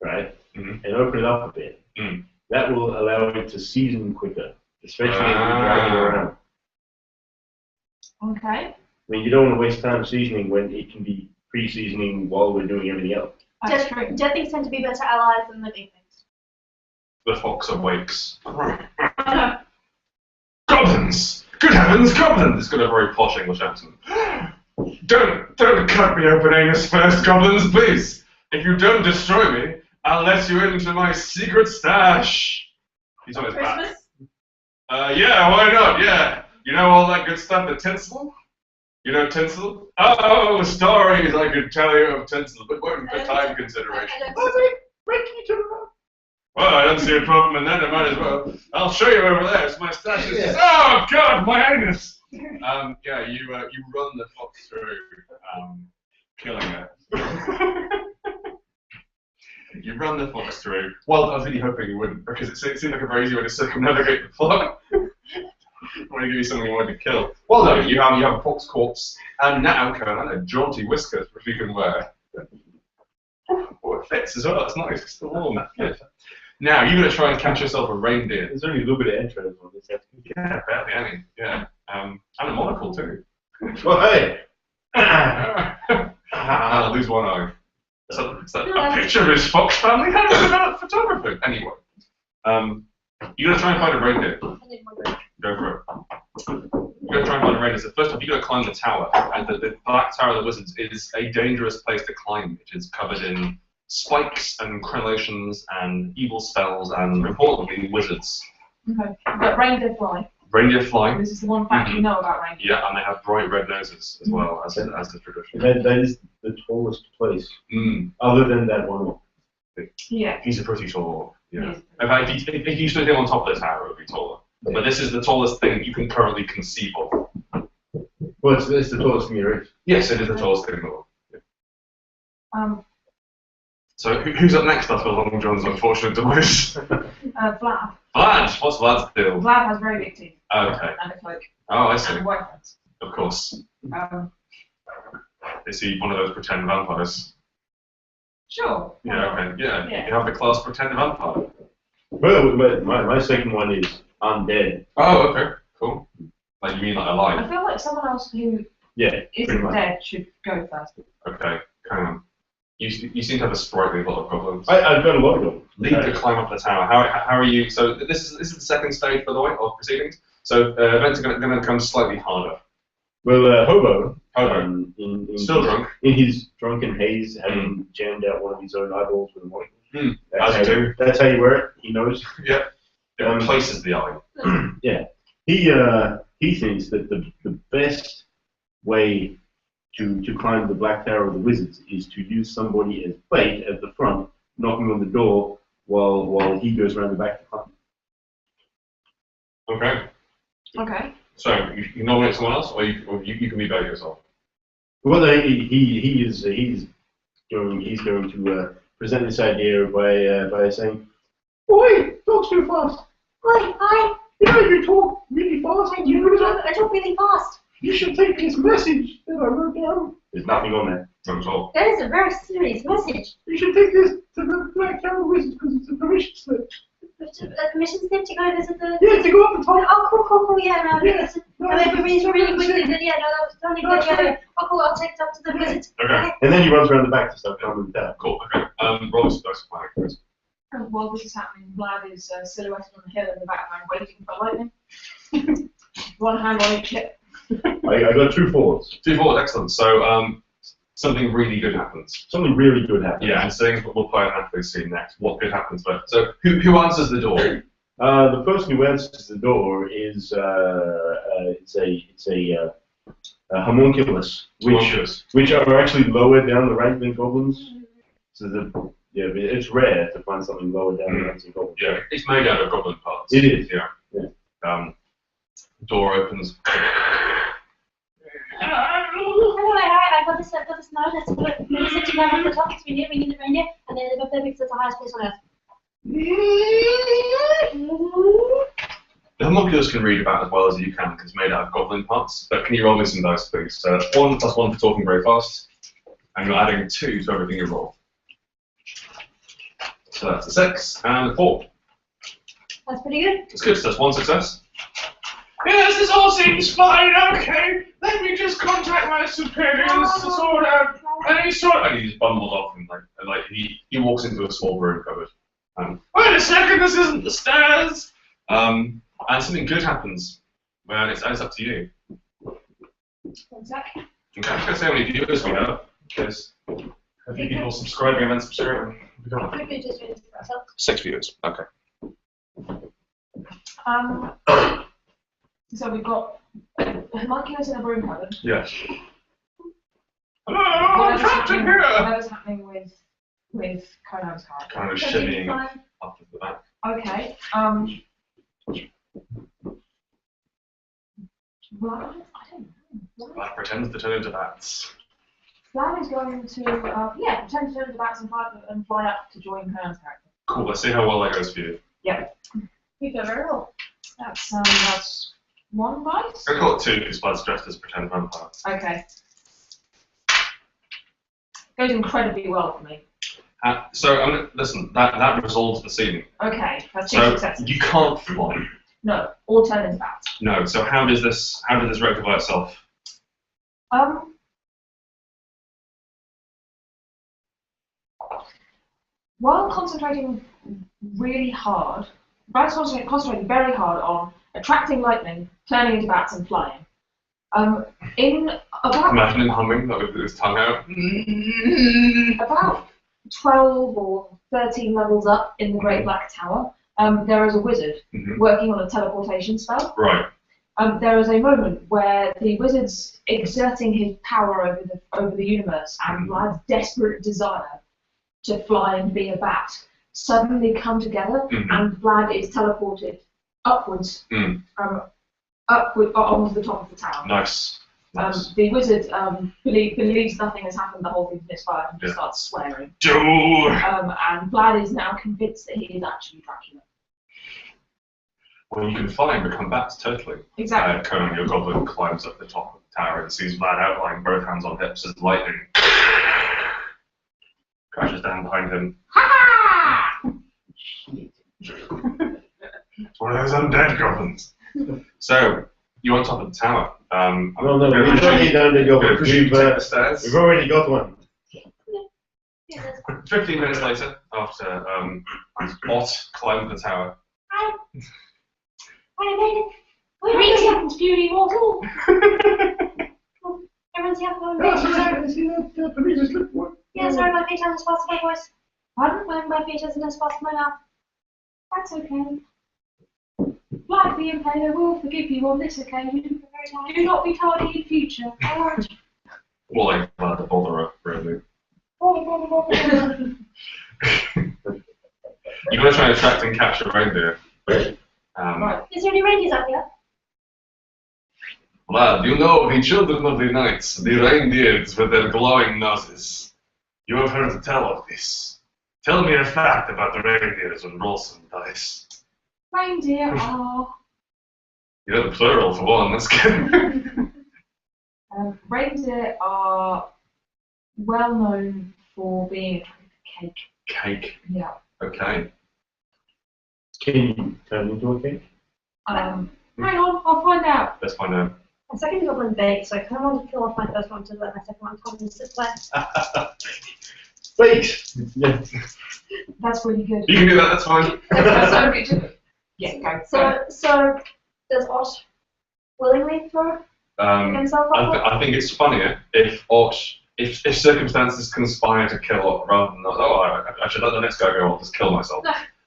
right, Mm-hmm. and open it up a bit, that will allow it to season quicker, especially if we drag it around. Okay. I mean, you don't want to waste time seasoning when it can be pre-seasoning while we're doing everything else. That's true. Dead things tend to be better allies than living things. The fox awakes. Goblins! Good heavens, goblins! It's got a very posh English accent. Don't cut me open anus first, goblins, please! If you don't destroy me, I'll let you into my secret stash! He's on his back. Christmas? Yeah, why not? Yeah. You know all that good stuff, the tinsel? You know tinsel? Oh, stories I could tell you of tinsel, but won't for time consideration. Well, I don't see a problem in that, I might as well. I'll show you over there, it's my stash. Yeah. Oh, God, my anus! Yeah, you run the fox through, killing it. You run the fox through. Well, I was really hoping you wouldn't, because it seemed like a very easy way to circumnavigate the plot. I want to give you something you wanted to kill. Well, no, you have a fox corpse, and now, Conan, jaunty whiskers, which you can wear. Oh, it fits as well, it's nice, it's still warm. Now, you're going to try and catch yourself a reindeer. There's only a little bit of entrails on this. Yeah, barely any. Yeah. And a monocle, too. Well, hey! I'll lose one eye. So, a picture of his fox family? How do you develop photography? Anyway. You're going to try and find a reindeer. Go for it. You're going to try and find a reindeer. So first off, you've got to climb the tower. And the Black Tower of the Wizards is a dangerous place to climb. It is covered in spikes and crenellations and evil spells and, importantly, wizards. Okay. But reindeer fly. Reindeer fly. This is the one fact you know about reindeer. Yeah, and they have bright red noses as well, as the tradition. That is the tallest place, other than that one. Yeah. He's a pretty tall. Yeah. In fact, if you stood him on top of the tower, it would be taller. Yeah. But this is the tallest thing you can currently conceive of. Well, it's the tallest thing there is. Yes, it is the tallest thing in the world. Yeah. So who's up next after Long John's unfortunate demise? Vlad. Vlad! What's Vlad's deal? Vlad has very big teeth. Okay. And a cloak. Oh, I see. And boyfriends. Of course. Is he one of those pretend vampires? Sure. Yeah, okay. Yeah, you can have the class pretend vampire. Well, my second one is undead. Oh, okay. Cool. Like, you mean like alive? I feel like someone else who Yeah, isn't dead should go first. Okay, hang on. You seem to have a sprightly lot of goblins. I've got a lot of them. Lead to climb up the tower. How are you? So this is the second stage, by the way, of proceedings. So events are going to become slightly harder. Well, Hobo, Still drunk. In his drunken haze, having jammed out one of his own eyeballs with a monocle. As you do. That's how you wear it. He knows. Yeah. It replaces the eye. Yeah. He thinks that the best way to climb the Black Tower of the Wizards is to use somebody as bait at the front, knocking on the door while he goes around the back to climb. Okay. Okay. So you nominate someone else, or you can be bait yourself. Well, he's going to present this idea by saying, "Oi, talk's too fast. Oi, hi. You know you talk really fast. I talk really fast. You should take this message that I wrote down." There's nothing on there. Not at all. That is a very serious message. You should take this to the Black Tower Wizards because it's a permission slip. A permission slip to go visit the... Yeah, to go up the top. Oh, cool, yeah, no, Yeah. everybody's really quickly, but yeah, no, that was totally good, yeah. Oh, cool, I'll take it up to the visit. Okay. And then he runs around the back to start climbing the tower. Cool. Okay. Roll us dice for planning. While this is happening, Vlad is silhouetted on the hill in the background, waiting for lightning. One hand on each hip. I got 2 4s. 2 4, excellent. So something really good happens. Something really good happened. Yeah, and things we'll play out after we see next. What good happens first? So who answers the door? The person who answers the door is it's a homunculus, which are actually lower down the rank than goblins. So it's rare to find something lower down the rank than goblins. Yeah, it's made out of goblin parts. It is. Yeah. Door opens. Anyway, I got this note that's good. We sit together on the top because we need the reindeer, and then the because it's the highest place on earth. The homunculus can read about as well as you can because it's made out of goblin parts. But can you roll me some dice, please? So that's 1 + 1 for talking very fast, and you're adding 2 to everything you roll. So that's a 6 and a 4. That's pretty good. That's good. So that's 1 success. Yes, this all seems fine. Okay, let me just contact my superiors to sort out. And he just bumbles off and like he walks into a small room cupboard. Wait a second, this isn't the stairs. And something good happens. Well, it's up to you. One sec. Okay, I'm going to say how many viewers we have. Because a few people subscribing and then subscribing. We could just do this for ourselves. 6 viewers. Okay. So we've got homunculus in a broom cupboard. Yes. Hello, I'm trapped in here. Whatever's happening with Conan's car. Kind of shimmying up to the back. Okay. Vlad, I don't know. Vlad pretends to turn into bats. Vlad is going to pretend to turn into bats and fly up to join Conan's character. Cool. Let's see how well that goes for you. Yep. You go very well. That's 1 dice. I call it 2 because Vlad's dressed as pretend vampire. Okay. Goes incredibly well for me. So listen, that resolves the scene. Okay, that's 2 So successes. you can't fly. No, or turn into bats. No. So how does this rectify itself? While concentrating really hard, Brad's concentrating very hard on attracting lightning, turning into bats, and flying. Imagine him humming with his tongue out. About 12 or 13 levels up in the Great Black Tower, there is a wizard working on a teleportation spell. Right. There is a moment where the wizard's exerting his power over the universe, and Vlad's desperate desire to fly and be a bat suddenly come together, and Vlad is teleported upwards, upward onto the top of the tower. Nice. The wizard believes nothing has happened, the whole thing's misfired, and just starts swearing. And Vlad is now convinced that he is actually Dracula. Well, you can fly and become bats, totally. Exactly. Conan, your goblin, climbs up the top of the tower and sees Vlad outlying, both hands on hips as lightning crashes down behind him. Ha! It's one of those undead goblins. So, you're on top of the tower. No, we don't need undead goblins. We've already got one. 15 minutes later, after Ott climbed the tower. I made it. Greetings, beauty mortal. Everyone's here for Oh, Yeah, sorry, my feet aren't as fast as my voice. Pardon? My feet isn't as fast as my mouth. That's okay. Vlad the Impaler will forgive you on this occasion. Do not be tardy in future. Well, like Vlad the Boulderer, really. You're going to try and attract and capture a reindeer. Right. Is there any reindeers out here? Vlad, you know the children of the night, the reindeers with their glowing noses. You have heard tell of this. Tell me a fact about the reindeers and roll some dice. Reindeer are... You know the plural for one, that's good. Reindeer are well known for being attracted to cake. Cake. Yeah. Okay. Can you turn into a cake? Hang on, I'll find out. Let's find out. My second goblin baked, so I kind of want to kill off my first one to let my second one come and sit there. Wait! Yeah. That's really good. You can do that, that's fine. That's so good. Yeah, go. So does Ott willingly throw himself up? I think it's funnier if Ott, if circumstances conspire to kill Ott rather than, I should let the next guy go, I'll just kill myself.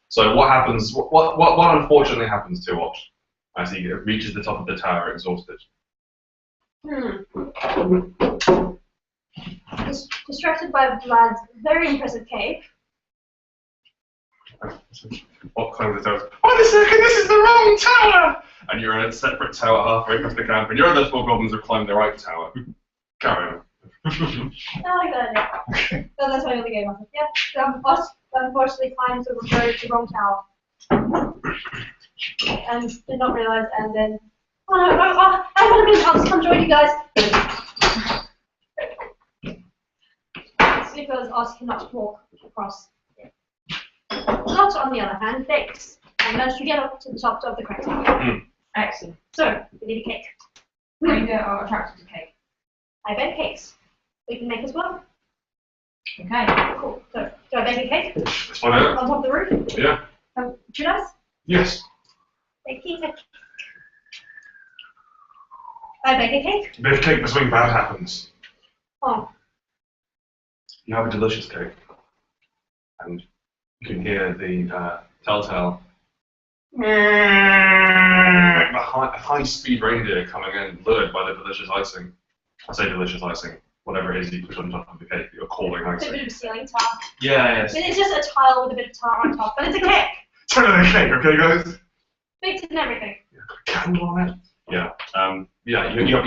So what happens, what unfortunately happens to Ott as he reaches the top of the tower exhausted? Distracted by Vlad's very impressive cake. Ott climbs the tower. Wait a second, this is the wrong tower! And you're in a separate tower halfway across the camp, and your other four goblins have climbed the right tower. Carry on. I like that idea. So that's my only game. Yeah, Ott unfortunately climbed the wrong tower. And did not realize, and then, oh no, I want to be I'll just come join you guys. It's because Ott cannot walk across. Not on the other hand, bakes. And managed to get up to the top of the crack. Excellent. So, we need a cake. Reindeer are attracted to cake. I bake cakes. We can make as well. Okay. Cool. So, do I bake a cake? Let's find out. On top of the roof? Yeah. Should I? Yes. Bake a cake. I bake a cake. Bake cake, but something bad happens. Oh. You have a delicious cake. And you can hear the telltale a high-speed reindeer coming in, lured by the delicious icing. I say delicious icing, whatever it is you put on top of the cake that you're calling It's a icing. bit of ceiling tar. Yeah, yes. It's just a tile with a bit of tar on top, but it's a cake. Turn it into cake, okay, guys? Baked and everything. Candle on it. Yeah. You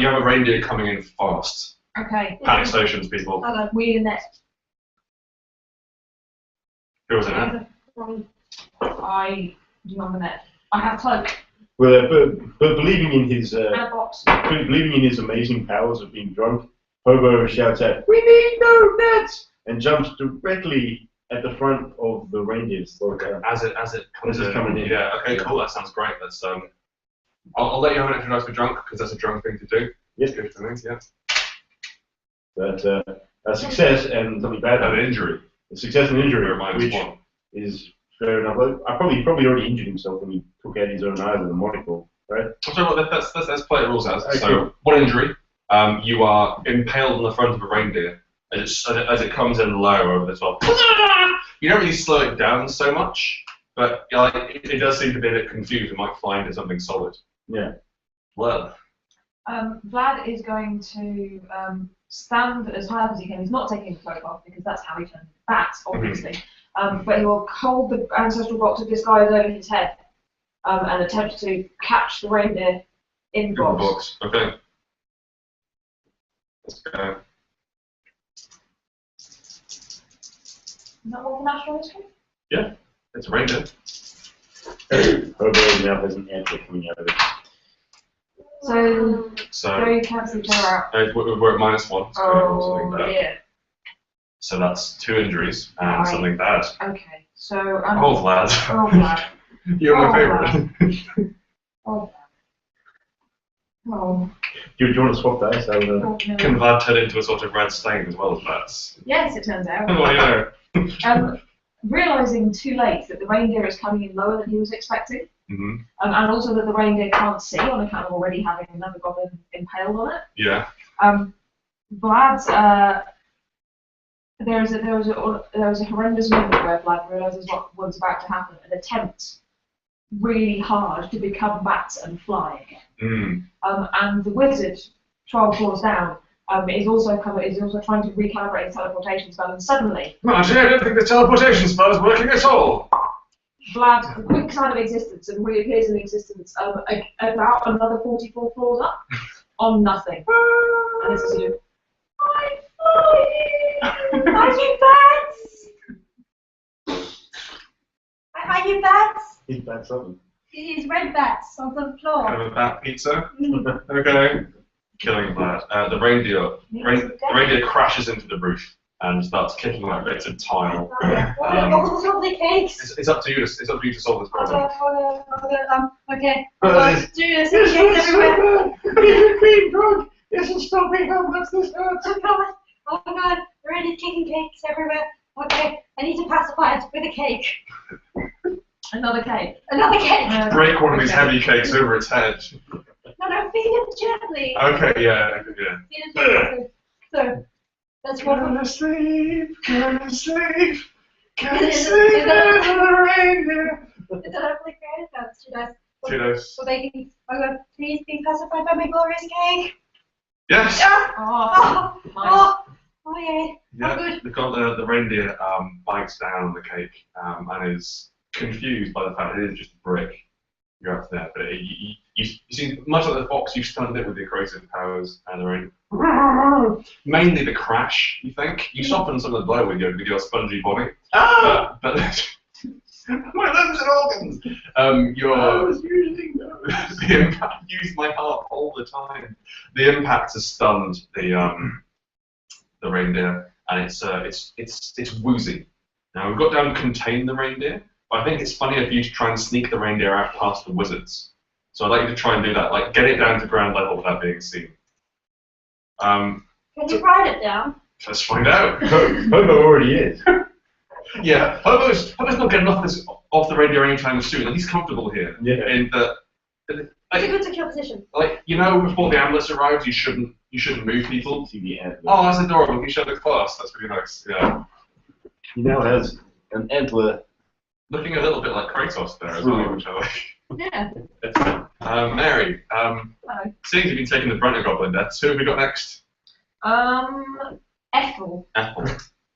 have a reindeer coming in fast. Okay. Panic stations, people. We in next. Who was it now? I do not the net. I have cloak Well, but believing in his and a box. believing in his amazing powers of being drunk, Hobo shouts out, "We need no nets!" and jumps directly at the front of the reindeer's throat. As it comes in. Coming in. Yeah. Okay. Cool. That sounds great. Let's I'll let you have an extra dice for drunk because that's a drunk thing to do. Yes. Good for me. Yeah. That's a success and something bad. An injury. A success and injury, -1. which is fair enough. I probably already injured himself when he took out his own eyes with a monocle, right? So let's play the rules as. Okay. So one injury. You are impaled on the front of a reindeer as it comes in low over the top. You don't really slow it down so much, but it does seem to be a bit confused. It might fly into something solid. Yeah. Well. Vlad is going to stand as high up as he can. He's not taking the cloak off because that's how he turns into bats, obviously. But he will hold the ancestral box of disguise over his head and attempt to catch the reindeer in the box. Okay. Let's go. Is that one for natural history? Yeah, it's a reindeer. Hobo now has an antler coming out of it. So So Joe cancels each other out. we're at -1. So Oh, something bad. yeah. So that's 2 injuries and Right. something bad. Okay, so Oh, Vlad. oh, Vlad. You're my Oh, favourite. Oh, oh. Do you want to swap dice? God, no. Can Vlad turn into a sort of red stain as well as bats? Yes, it turns out. Oh, yeah. Realizing too late that the reindeer is coming in lower than he was expecting, Mm-hmm. and also that the reindeer can't see on account of already having another goblin impaled on it. Yeah. Vlad's there was a horrendous moment where Vlad realizes what was about to happen and attempts really hard to become bats and fly again. And the wizard, 12 floors down, is also trying to recalibrate his teleportation spell, and suddenly, Marty, I don't think the teleportation spell is working at all. Vlad winks out of existence and reappears in existence about another 44 floors up on nothing. And it's sort of, Are you bats? Are you bats? He's bad something. He's red bats on the floor. Kind of a bat pizza. Okay. Killing Vlad. The reindeer crashes into the roof and starts kicking like bits of tile. All the lovely cakes. It's up to you. It's up to you to solve this problem. Okay. This Do this cakes everywhere. the cream drug isn't stopping how much this hurts. Oh god, there are kicking cakes everywhere. Okay, I need to pacify it with a cake. another cake. Another cake. Break one of these heavy cakes over its head. No, feed it gently. Okay, yeah. Feed it gently. So, that's what Go to sleep, go to sleep, go to Is sleep, it- little reindeer. Is that hopefully creative? That's too nice. Kudos. So they can, I'm going to please be pacified by my glorious cake. Yes. Oh, nice. Oh, yay. Yeah. good. The reindeer bites down on the cake and is confused by the fact that it is just a brick. You're up there, but you see, much like the fox, you've stunned it with your creative powers and the reindeer. Mainly the crash, you think. You soften some of the blow with your spongy body. But my limbs and organs. I was using those. The impact. Use my heart all the time. The impact has stunned the reindeer, and it's woozy. Now we've got down to contain the reindeer, but I think it's funnier for you to try and sneak the reindeer out past the wizards. So I'd like you to try and do that, like get it down to ground level without being seen. Can you write it down? Let's find out. Hobo already is. Yeah, Hobo's not getting off the reindeer anytime soon, and he's comfortable here. Yeah. In the It's a good secure position. like before the ambulance arrives, you shouldn't move people. See the antler. Oh, that's adorable. He showed the class. That's really nice. Yeah. He now has an antler. Looking a little bit like Kratos there as well, which I like. Yeah. Mary, Hello. seeing you've been taking the brunt of goblin deaths, who have we got next? Ethel. Ethel.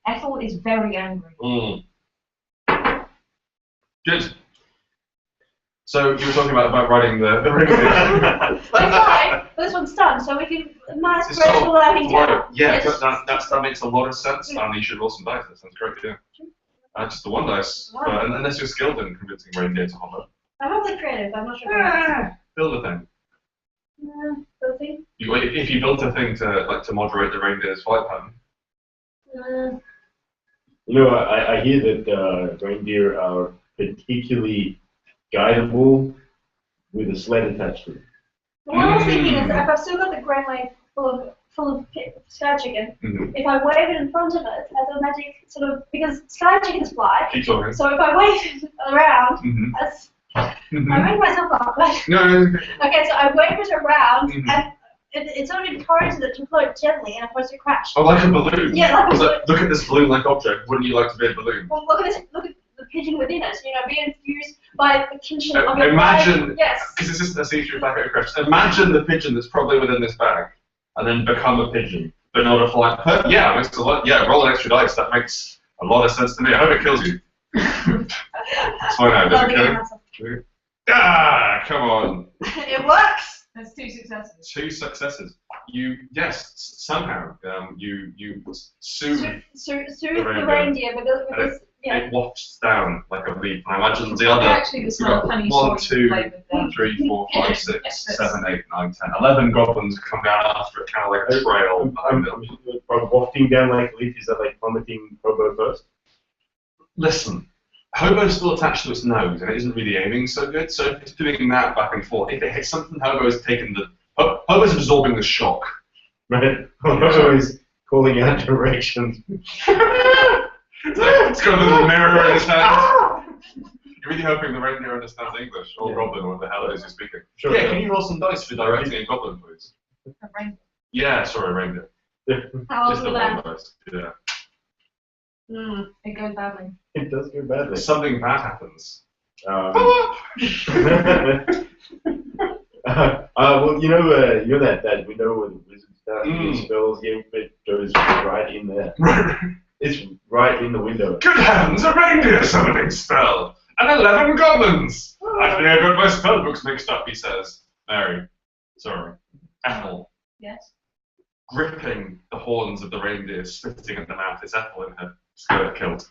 Ethel is very angry. Good. So you were talking about riding the reindeer. It's fine, but this one's done, so we can nice It's graceful sort of landing down. Yeah, Yes. that makes a lot of sense. And you should roll some dice. That sounds great. Yeah. Just the one dice, Wow. unless you're skilled in convincing reindeer to hover. I'm hopefully creative, I'm not sure. Build a thing. We'll see. If you built a thing to moderate the reindeer's flight pattern. You know, I hear that reindeer are particularly guidable with a sled attached to them. What I was thinking is that if I've still got the granary full of sky chicken, if I wave it in front of it as a magic sort of, because sky chickens fly, Keep talking. so if I wave it around, as I make myself up, but No. okay, so I wave it around Mhm. and it sort of encourages it to float gently and opposed to crash. Oh, like a balloon. Yeah, like a It's balloon. look at this balloon-like object. Wouldn't you like to be a balloon? Well, look at the pigeon within it, being infused by the kinship of your Imagine, pride. Yes. because this isn't a see-through back at a crash. Imagine the pigeon that's probably within this bag, and then become a pigeon, but not a flying. Yeah, it makes a lot. Yeah, roll an extra dice. That makes a lot of sense to me. I hope it kills you. It's fine now. Does it kill you? Ah, come on. It works. That's 2 successes. 2 successes. Somehow, you soothe The reindeer with this. Yeah. it wafts down like a leaf. And I imagine the other. Actually, the You've smell got of honey 1, sauce 2, played with them. 3, 4, 5, Yes, 6, yes. 7, 8, 9, 10, 11 goblins come down after it, kind of like a trail behind them. I'm wafting down like a leaf. Is that like plummeting Hobo first? Listen, Hobo's still attached to its nose, and it isn't really aiming so good. So if it's doing that back and forth, if it hits something, Hobo's Hobo's absorbing the shock. Right. Hobo is calling out directions. It's got a little mirror in his hand. You're really hoping the reindeer understands English, or Goblin, or what the hell it is you're speaking. Sure. Yeah, can you roll some dice for directing a Goblin, please? A reindeer. Yeah, sorry, reindeer. How Just old the was one that? dice. Yeah. It goes badly. It does go badly. Something bad happens. Well, you know that window where the wizard starts doing spells. Yeah, it goes right in there. It's right in the window. Good heavens, a reindeer summoning spell! And 11 goblins! I think I got my spell books mixed up, he says. Mary. Sorry. Ethel. Yes. Gripping the horns of the reindeer, spitting at the mouth. It's Ethel in her skirt kilt.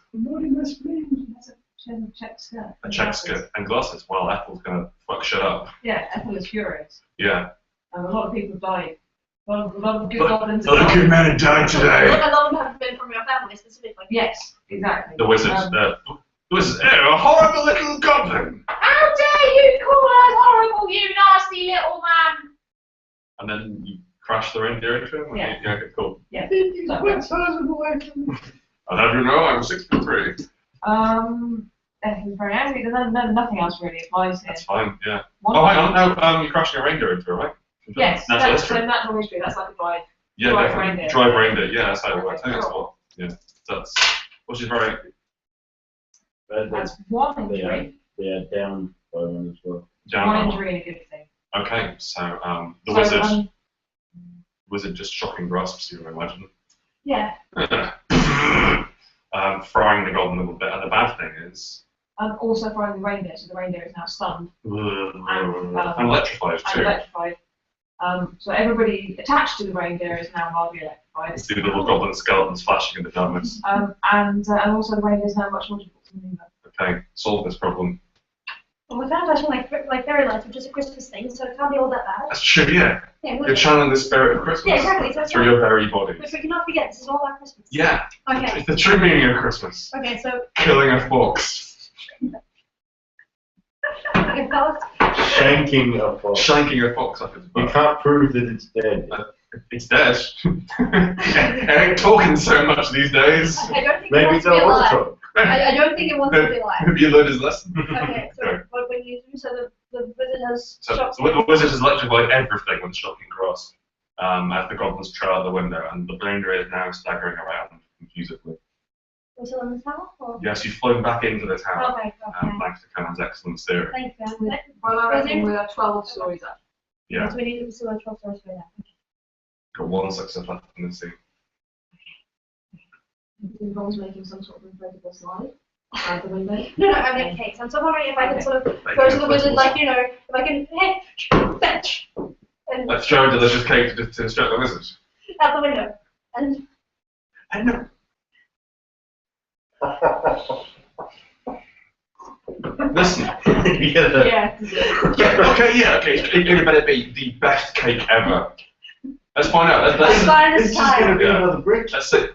She has a check skirt. A check skirt and glasses. Well, Ethel's gonna fuck shit up. Yeah, Ethel is furious. Yeah. A lot of people died. A lot of good goblins. A lot of good men have died today. A lot of them have been from your family specifically. Yes, exactly. The wizard. A horrible little goblin! How dare you call us horrible, you nasty little man! And then you crash the reindeer into him? Yeah. Okay, cool. Yeah. I'll have you know I'm 6'3". Ethel's very angry. There's nothing else really applies here. That's fine, yeah. One Oh, hang on. No, you're crashing a reindeer into it, right? Yes, Natural that's history. natural history. That's like a drive. Yeah, drive definitely. reindeer. Drive reindeer. Yeah, that's how it works. I think Okay, that's what. Yeah, that's. Which is very. That's one injury. They are down by one as well. One injury and a good thing. Okay, so the So, wizard just shocking grasps you, I imagine. Yeah. Frying the goblin a little bit, and the bad thing is. Also throwing the reindeer, so the reindeer is now stunned. And electrified And too. electrified. So everybody attached to the reindeer is now mildly electrified. See the little goblin skeletons flashing in the darkness. And also the reindeer is now much more difficult to maneuver. Okay, solve this problem. Well, we found flashing like fairy lights, which is a Christmas thing, so it can't be all that bad. That's true, yeah. Yeah, You're channeling the spirit of Christmas yeah, exactly. So it's through not, your very body. which we cannot forget. This is all about Christmas. Yeah, Okay. it's the true meaning of Christmas. Okay. So. Killing a fox. Okay, fellas. Shanking a fox. Shanking a fox up its You butt. can't prove that it's dead. It's dead. It ain't talking so much these days. I don't think it Maybe wants it's to be a alive. water. I don't think it wants to be alive. Maybe you learned his lesson. Okay. So what when you do, so the wizard has So shocked. the wizard has electrified everything with shocking grasp. As the goblins trail out the window, and the reindeer is now staggering around confusedly. Was it on the tower? Or? Yes, you've flown back into the tower, Okay. thanks to Cannon's excellent steering. Thanks, Dan. Well, I reckon we have 12 stories up. Yeah, So we need to see what 12 stories for that. got 1 success left in the scene. It involves making some sort of inflatable slide out the window. No, I mean cakes. I'm still wondering if I can sort of go to the wizard, like, you know, if I can, hey, fetch, and Let's throw a delicious cake to distract the wizard. out the window. And I know. Listen. Yeah. Okay. It better be the best cake ever. Let's find out. I'm fine It's this just gonna time. be another brick. Let's see.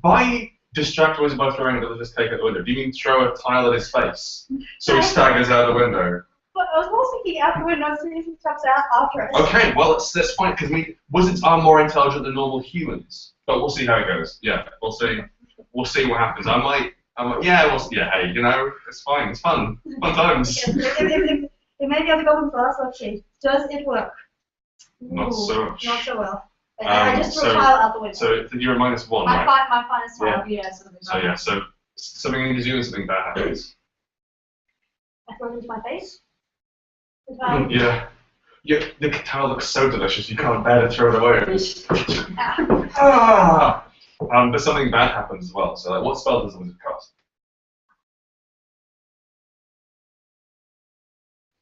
By distract the wizard by throwing a delicious cake at the window, do you mean throw a tile at his face so he staggers out the window? But I was more thinking out the window, so he jumps out after us. Okay, well that's fine because wizards are more intelligent than normal humans. But we'll see how it goes. Yeah, we'll see. We'll see what happens. I might. Hey, you know, it's fine. It's fun. Fun times. Yes, if maybe other goblin class, let's see. Does it work? Not so much. Not so well. I just threw a so- tile out the window. So you're a -1, my right? my finest tile. Yeah, something So yeah, so something in you and something bad happens. I throw it into my face. Yeah. The tile looks so delicious you can't bear to throw it away. Ah. But something bad happens as well. So what spell does the wizard cast?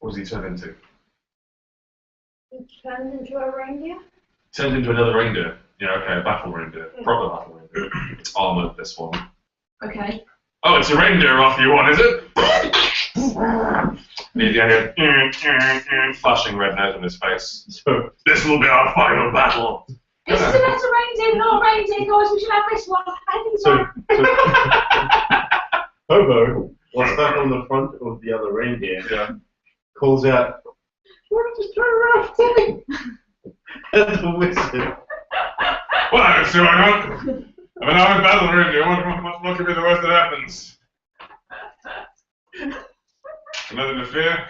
What was he turned into? It turned into a reindeer. Turned into another reindeer. Yeah, okay, a battle reindeer. Proper battle reindeer. It's armoured, this one. Okay. Oh, it's a reindeer off you want, is it? Flashing red nose on his face. So, this will be our final battle. This is a better reindeer than our reindeer, guys. We should have this one. I think so. Hobo, while stuck on the front of the other reindeer, calls out, "Why don't you just turn around for me?" And the wizard. Well, I don't see why not. I mean, I'm a battle reindeer. What could be the worst that happens? Nothing to fear.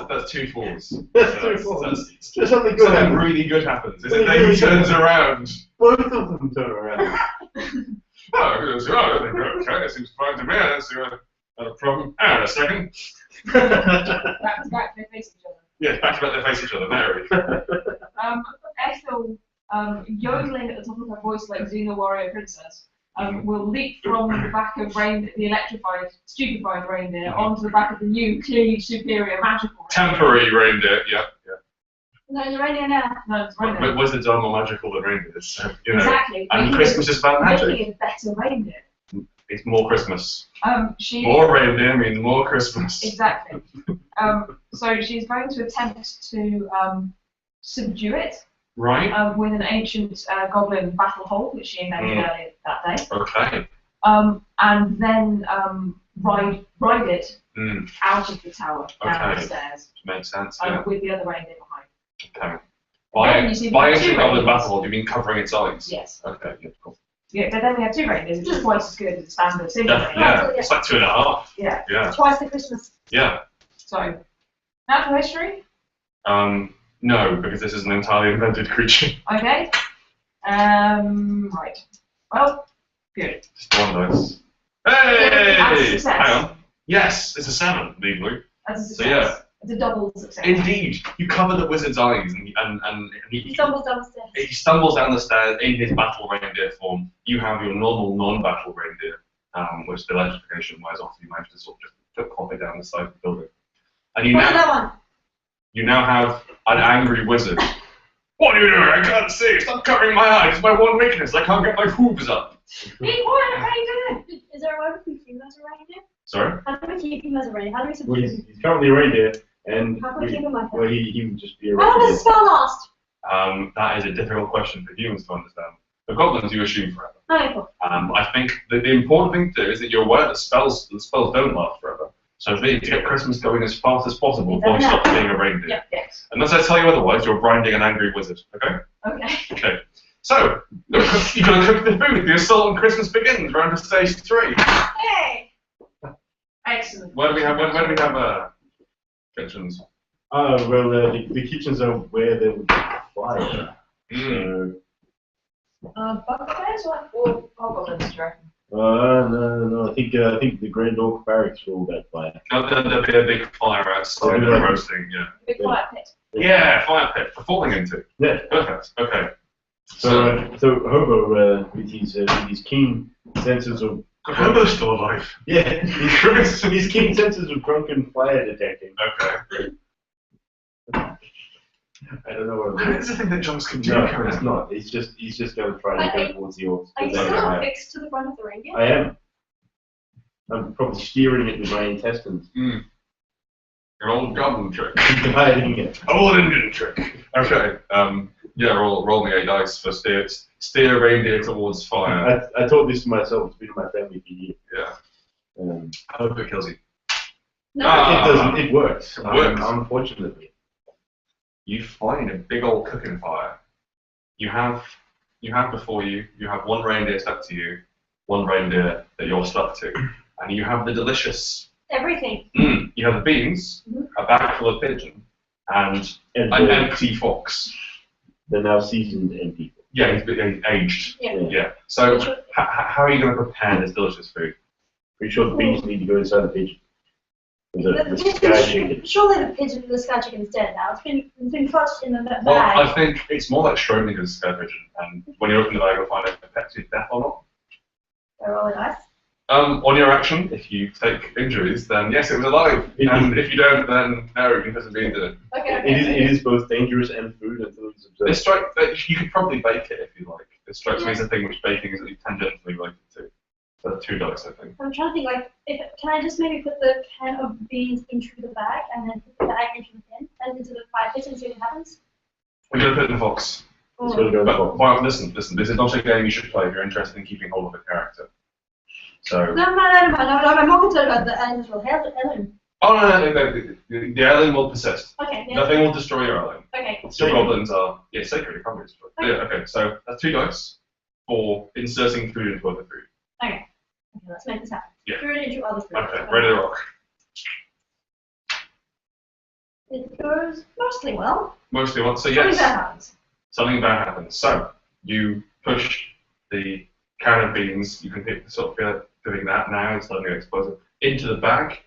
That's 2 falls. That's 2 falls. Just something good Something happens. really good happens. Is it that he turns around? Both of them turn around. Oh, okay, it seems fine to me. I don't see a problem. Hang on a second. Back, they face each other. Yeah, back to back, they face each other. Mary. Ethel, yodeling at the top of her voice like Xena Warrior Princess, will leap from the back of the electrified, stupefied reindeer onto the back of the new, clearly superior magical reindeer. Temporary reindeer, yeah. No, it's a reindeer now. No, it's reindeer. But wizards are more magical than reindeers, so, you know. Exactly. And Christmas is about magic. Making a better reindeer. It's more Christmas. She More reindeer means more Christmas. Exactly. So she's going to attempt to subdue it. Right. With an ancient goblin battle hold, which she invented earlier that day. Okay. And then ride it out of the tower, down the Okay. stairs, Makes sense, yeah. with the other reindeer behind. Okay. Then you see By the two ancient goblin reindeers. battle hold, you mean covering its eyes? Yes. Okay, yeah, cool. Yeah, but then we have 2 reindeers, which is twice as good as a standard single reindeer. Yeah, it's like 2.5. Yeah. Yeah. Twice the Christmas. Yeah. So, natural history. No, because this is an entirely invented creature. Okay. Right. Well, good. Just 1 dice. Hey! That's a success. Hang on. Yes, it's a 7, legally. That's a So, success. yeah. It's a double success. Indeed. You cover the wizard's eyes and He stumbles down the stairs. he stumbles down the stairs in his battle reindeer form. You have your normal non-battle reindeer, which the electrification wears off. You manage to sort of just pop it down the side of the building. And What is that one? you now have an angry wizard. What are you doing? I can't see. Stop covering my eyes. It's my one weakness. I can't get my hooves up. Be quiet, how you doing? Is there a way we keep him as a reindeer? Sorry? How do we keep him as a reindeer? How do we subdue Well, him? he's currently a reindeer, and How can we keep him like that? well, he would just be a How long does reindeer. the spell last? That is a difficult question for humans to understand. The goblins you assume forever. Okay, cool. I think that the important thing to do is that you're aware that the spells don't last forever. So you need to get Christmas going as fast as possible before you stop being a reindeer. Yeah, yes. Unless I tell you otherwise, you're grinding an angry wizard. Okay? Okay. Okay. So, you're going to cook the food. The assault on Christmas begins. We're on to stage 3. Hey! Excellent. Where do we have kitchens? Oh, well, the kitchens are where there would be fire. So, Bugbears or goblins, do you reckon? no, I think the Grand Orc barracks for all that fire. No, there'll be a big fire outside and roasting, yeah. Big fire pit. Yeah, fire pit for falling into. Yeah. Perfect, okay. So Hobo, with his keen senses of Hobo's still alive. yeah, his keen senses of drunken fire detecting. Okay. I don't know what That it is is. the thing that John's can do. No, it's not. He's just going to try to go towards the orcs. Are you They don't still have- fixed to the front of the reindeer? I am. I'm probably steering it with my intestines. An old goblin trick. Guiding it. Old Indian trick. Okay. Yeah, roll me 8 dice for steer reindeer towards fire. I taught this to myself. It's been in my family for years. Yeah. I hope it kills you. No. Ah. It doesn't. It works. It works. Unfortunately. You find a big old cooking fire. You have before you have 1 reindeer stuck to you, 1 reindeer that you're stuck to, and you have the delicious. Everything. You have the beans, a bag full of pigeon, and And an empty fox. they're now seasoned and people. Yeah, he's been aged. Yeah. Yeah. So how are you going to prepare this delicious food? Pretty sure the beans need to go inside the pigeon. The sky chicken. Surely the sky chicken is dead now. It's been fudged in a bag. Well, I think it's more like Schrodinger's sky pigeon, and when you open the bag, you'll find if it affects your death or not. They're rolling ice. On your action, if you take injuries, then yes, it was alive. And if you don't, then no, it hasn't been dead. Okay. It is both dangerous and food until it's observed. You could probably bake it if you like. It strikes me as a thing which baking is tangentially related to. So that's 2 dice, I think. I'm trying to think, like, can I just maybe put the can of beans into the bag and then put the bag into the bin and into the fire pit and see what happens? I'm going to put it in the box. It's going to go in the box. But listen, this is not a game you should play if you're interested in keeping hold of a character. So. No, I'm more concerned about the animal heirloom. Oh, no, the heirloom will persist. Okay, yeah. Nothing will destroy your heirloom. Okay. Your goblins are, sacred, it can't be destroyed. Okay. Yeah, okay, so that's 2 dice for inserting food into other food. Okay, let's make this happen. Yeah. Throw it into other food. Okay, ready to rock. It goes mostly well. Mostly what? So Something yes, bad happens. something bad happens. So you push the can of beans, you can sort of doing that now, it's suddenly explosive, into the bag.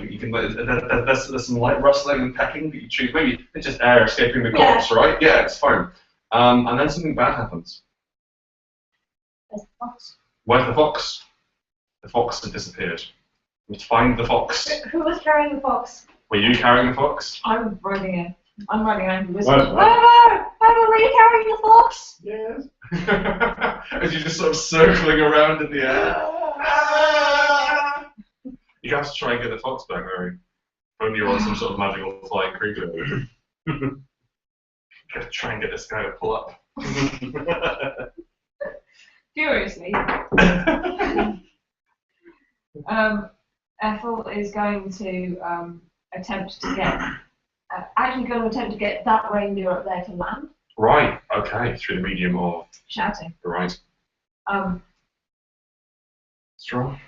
You can there's some light rustling and pecking that you choose. Maybe it's just air escaping the corpse, right? Yeah, it's fine. And then something bad happens. There's the fox. Where's the fox? The fox has disappeared. We must find the fox. Who was carrying the fox? Were you carrying the fox? I'm riding it. I'm riding Angry Wizard. Right. Homer, were you carrying the fox? Yes. As you're just sort of circling around in the air. You have to try and get the fox back, Mary. If only you're on some sort of magical flying creature. You have to try and get this guy to pull up. Furiously, Ethel is going to attempt to get that reindeer up there to land. Right, okay, through the medium of Shouting. right. Strong?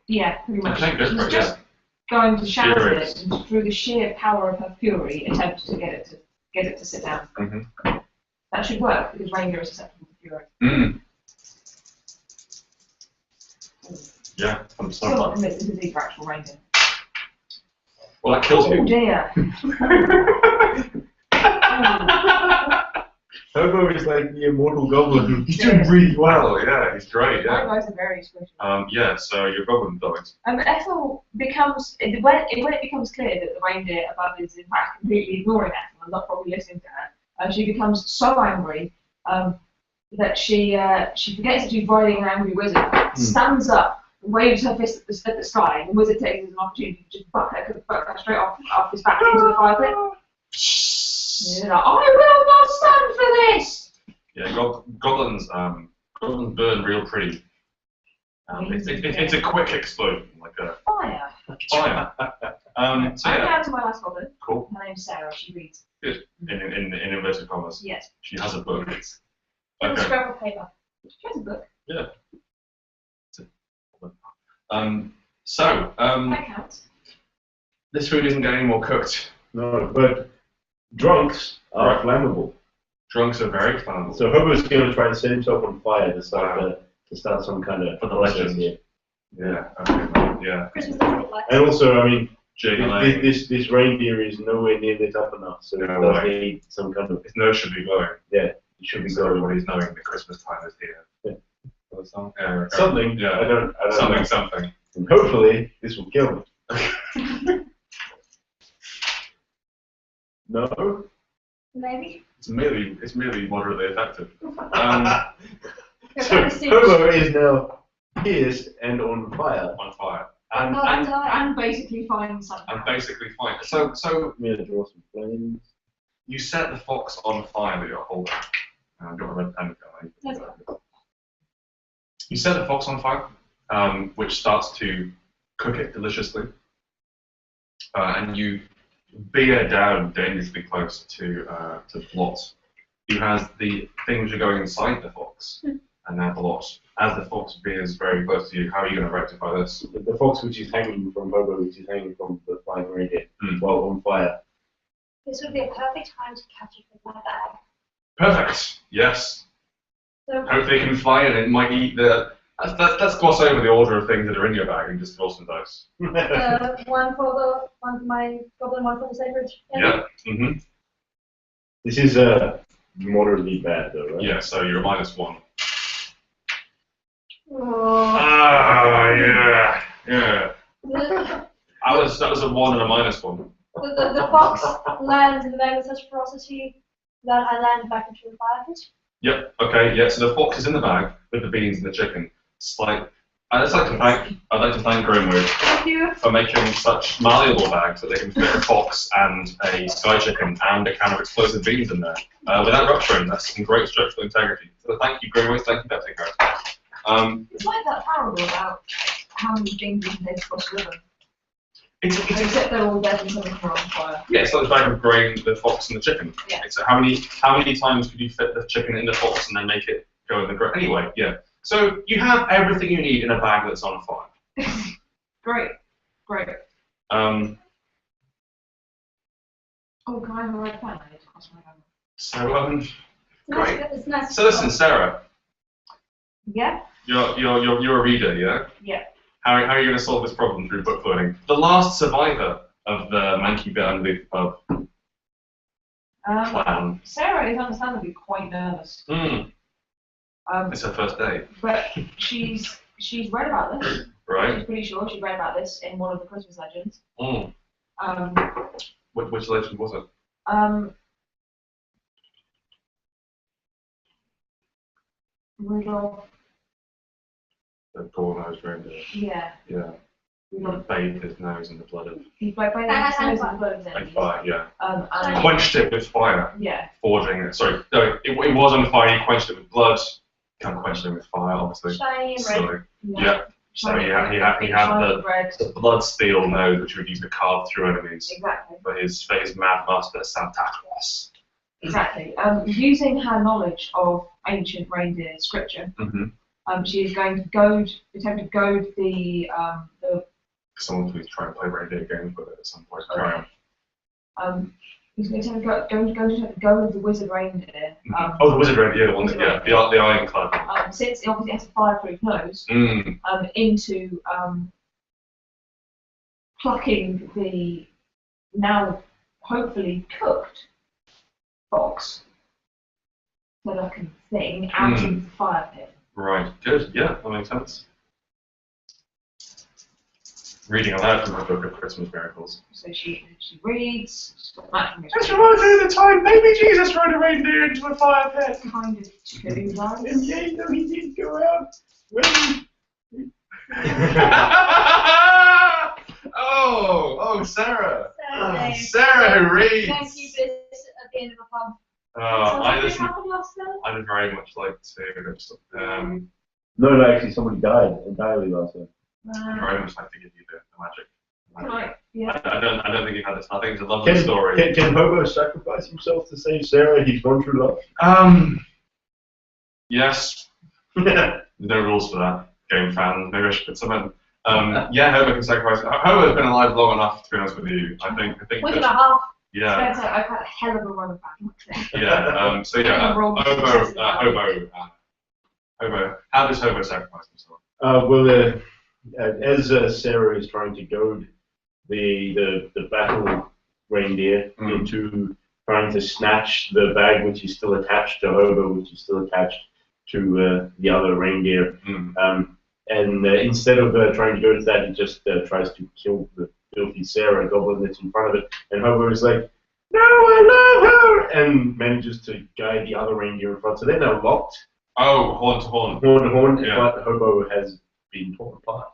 Yeah, pretty much. Okay, good, She's right, just going to shout at Furious. it, and through the sheer power of her fury, attempt to get it to sit down. Mm-hmm. That should work because reindeer is susceptible to fury. Mm. Yeah, I'm Still sorry. not convinced this is the actual reindeer. Well, that kills Oh you. dear. Hobo is like the immortal goblin. He's doing really well, yeah, he's great, My yeah. guys are very squishy. Yeah, so your goblin died. Ethel becomes, when it becomes clear that the reindeer above is in fact completely ignoring Ethel and not probably listening to her, she becomes so angry that she forgets that she's riding an angry wizard, stands up, waves her fist at the sky, and the wizard takes it as an opportunity to just buck her straight off his back into the fire pit. Yeah, like, I will not stand for this! Yeah, goblins burn real pretty. It's a quick explosion, like a Fire. fire. So I'm yeah, down to my last goblin. cool. Her name's Sarah, she reads. Good. In inverted commas. Yes. She has a book. And a Okay. scrap of paper. She has a book. Yeah. That counts. This food isn't getting more cooked. No, but drunks are Right. flammable. Drunks are very flammable. So Hobo's going to try and set himself on fire to start some kind of For the process legend. here. Yeah. Okay. Yeah. Christmas doesn't look like. And also, I mean, Jiggling. this reindeer is nowhere near lit up enough, so it No does way. need some kind of. His nose should be glowing. It should be So going. everybody's knowing that Christmas time is here. Yeah. Or something. Yeah, okay. Something. Yeah. I don't know. Something. And hopefully, this will kill him. No. Maybe. It's merely moderately effective. So Hobo is now pierced and on fire. On fire. And basically fine somehow. And basically fine. So I'm going to draw some flames. you set the fox on fire that you're holding. I've got a red pen. That's You set the fox on fire, which starts to cook it deliciously, and you bear down dangerously close to Blot, who has the thing which are going inside the fox, and now Blot. As the fox veers very close to you, how are you going to rectify this? The fox which is hanging from Hobo, which is hanging from the flying reindeer, while on fire. This would be a perfect time to catch it with my bag. Perfect. Yes. So, Hopefully, it can fly, and it might eat the. Let's gloss over the order of things that are in your bag and just roll some dice. one for my goblin, one for the sacred. Yeah. Mm-hmm. This is moderately bad, though, right? Yeah. So you're -1. Ah, yeah, yeah. The, That was a 1 and a -1. the fox lands in the bag with such ferocity that I land back into the fire pit. Yep. Okay. Yeah. So the fox is in the bag with the beans and the chicken. It's like I'd like to thank Grimwood Thank you. for making such malleable bags that they can fit a fox and a sky chicken and a can of explosive beans in there without rupturing. That's some great structural integrity. So thank you, Grimwood. Thank you, Pepsi Card. It's like that parable about how many things you can take across the river. Except they're all dead and something on fire. Yeah, it's like the bag of grain, the fox, and the chicken. Yeah. It's how many times could you fit the chicken in the fox and then make it go in the grain? Anyway, yeah. So you have everything you need in a bag that's on fire. Great. Oh, can I have a red pen? I need to cross my camera. So great. It's nice. So listen, Sarah, Yeah? you're a reader, yeah? Yeah. How are you going to solve this problem through book learning? The last survivor of the Monkey Bit Underneath the Pub plan. Sarah is understandably quite nervous. It's her first day. But she's read about this. Right. She's pretty sure she read about this in one of the Christmas legends. Which legend was it? Rudolph. The tall-nosed reindeer. Yeah. Yeah. Rudolph. Bathed his nose in the blood of. He's by the nose and blood of Like enemies. fire, yeah. And Quenched it with fire. yeah. Forging it. Sorry, no, it was on fire. He quenched it with blood. Can't quench it with fire, obviously. Shiny and red. So, yeah. So he had the blood steel nose, which he would use to carve through enemies. Exactly. For his mad master Santa Claus. Exactly. Using her knowledge of ancient reindeer scripture, she is going to attempt to goad the Someone please try and play reindeer games with it at some point. Okay. He's going to attempt to go with the wizard reindeer. The wizard reindeer, the one that, the ironclad. Since it obviously has a fireproof nose, into plucking the now hopefully cooked fox, looking thing, out of the fire pit. Right, good, yeah, that makes sense. Reading aloud from the Book of Christmas Miracles. So she reads. This reminds me of the time baby Jesus rode a reindeer into a fire pit. Kind of two lines. And yeah, no, he did go out. Oh, Sarah. Saturday. Sarah who reads. Thank you, this at the end of the pub. I would very much like to. No, actually, somebody died entirely last night. I'd very much like to give you the magic. Right. Yeah. I don't think you've had this. I think it's a lovely story. Can Hobo sacrifice himself to save Sarah? He's gone through love. Yes. There's no rules for that. Game fans, maybe I should put some in. Yeah, Hobo can sacrifice. Hobo's been alive long enough, to be honest with you. I think. Week and a half. Yeah. Spencer, I've had a hell of a run back. Yeah. So yeah, Hobo. How does Hobo sacrifice himself? As Sarah is trying to goad the battle reindeer into trying to snatch the bag which is still attached to Hobo, which is still attached to the other reindeer, and instead of trying to go to that, it just tries to kill the filthy Sarah goblin that's in front of it, and Hobo is like, "No, I love her," and manages to guide the other reindeer in front. So they're now locked. Oh, horn to horn. Horn to horn, Yeah. but Hobo has been torn apart.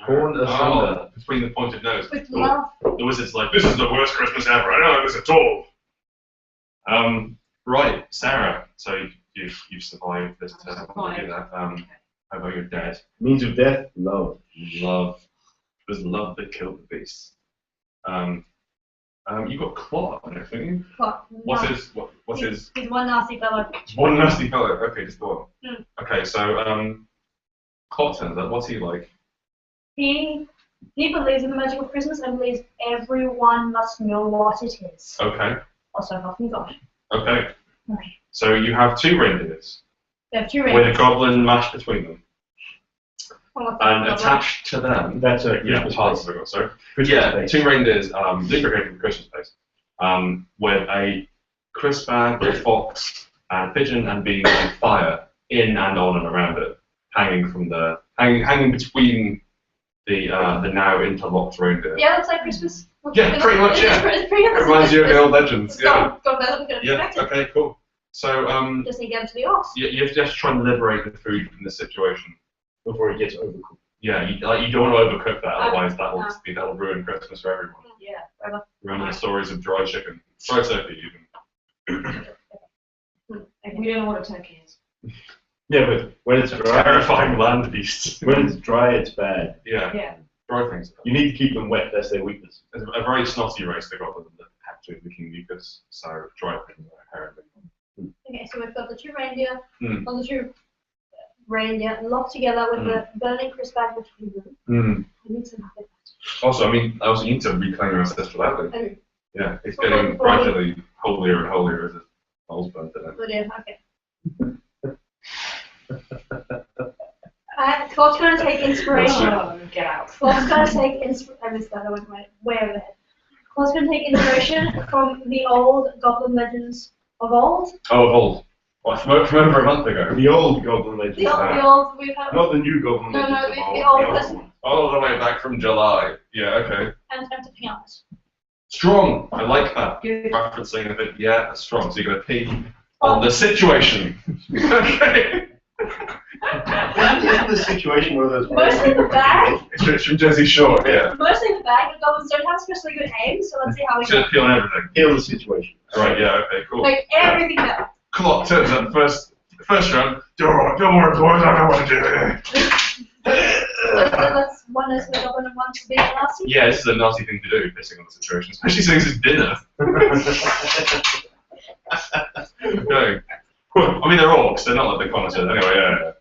Torn asunder. Between the pointed nose. With love. The wizard's like, this is the worst Christmas ever. I don't like this at all. Right, Sarah. So you've survived this test. How about you're dead? Means of death, love. Love. It was love that killed the beast. You got Claw, I don't think. What? What's his? He's one nasty fellow. One nasty fellow. Okay, just the one. Mm. Okay, so Claw turns up. What's he like? He believes in the magic of Christmas and believes everyone must know what it is. Okay. Also, help me God. Okay. Okay. So you have two reindeers They have two with rings. a goblin mashed between them, And and attached to them. That's a Yeah, Christmas parts face. of it, sorry. Christmas Yeah, face. two reindeers lubricated with Christmas paste, with a crisp bag with fox and pigeon and beans and fire in and on and around it. hanging from the hanging between the now interlocked reindeer. Yeah, that's like Christmas. Yeah, pretty much. Yeah. It's pretty much It reminds you of the old legends. Yeah. Gone better than Yeah. expected. Okay. Cool. So Just need to get them to the orcs. you have to just try and liberate the food from the situation. Before it gets overcooked. Yeah, you don't want to overcook that, No, otherwise no. that'll ruin Christmas for everyone. Yeah, forever. Remember the stories of dry chicken, dry turkey even. We don't know what a turkey is. Yeah, but when it's dry, Terrifying land beasts. when it's dry, it's bad. Yeah, Yeah. dry things. You need to keep them wet. That's their weakness. It's a very snotty race they got with them that have to the king mucus, so dry things are inherently. Okay, so we've got the two reindeer, Mm. or the two reindeer locked together with the burning crisp bag between them. Mm. I need some of it. Also, you need to reclaim your ancestral outlet. Oh. Yeah, it's Okay. getting gradually holier and holier as it falls burnt in it. Oh dear, okay. Claude's going to take inspiration. Oh, get out. Claude's going to take inspiration. I missed that, I went way over the head. Claude's going to take inspiration from the old goblin legends of old. Oh, of old. Well, from over a month ago. The old goblin legends. The old, we've had. Not the new goblin No, legends. the of old old person. one. All the way back from July. Yeah, okay. And time to pee on it. Strong. I like that. Good. Referencing a bit. Yeah, that's strong. So you're going to pee on the situation. Okay. Isn't the situation where there's Mostly the bag. It's from Jersey Shore, yeah. Mostly the bag. The goblins don't have especially good aim, so let's see how we Should go. pee on everything. Heal the situation. Right, yeah, okay, cool. Like everything better. Clock turns up first round. Don't worry, boys, I know what to do. Let's one is the goblin and one's being nasty. Yeah, this is a nasty thing to do, pissing on the situation, especially since it's dinner. Okay. I mean, they're orcs, they're not like the connoisseurs. Anyway, yeah.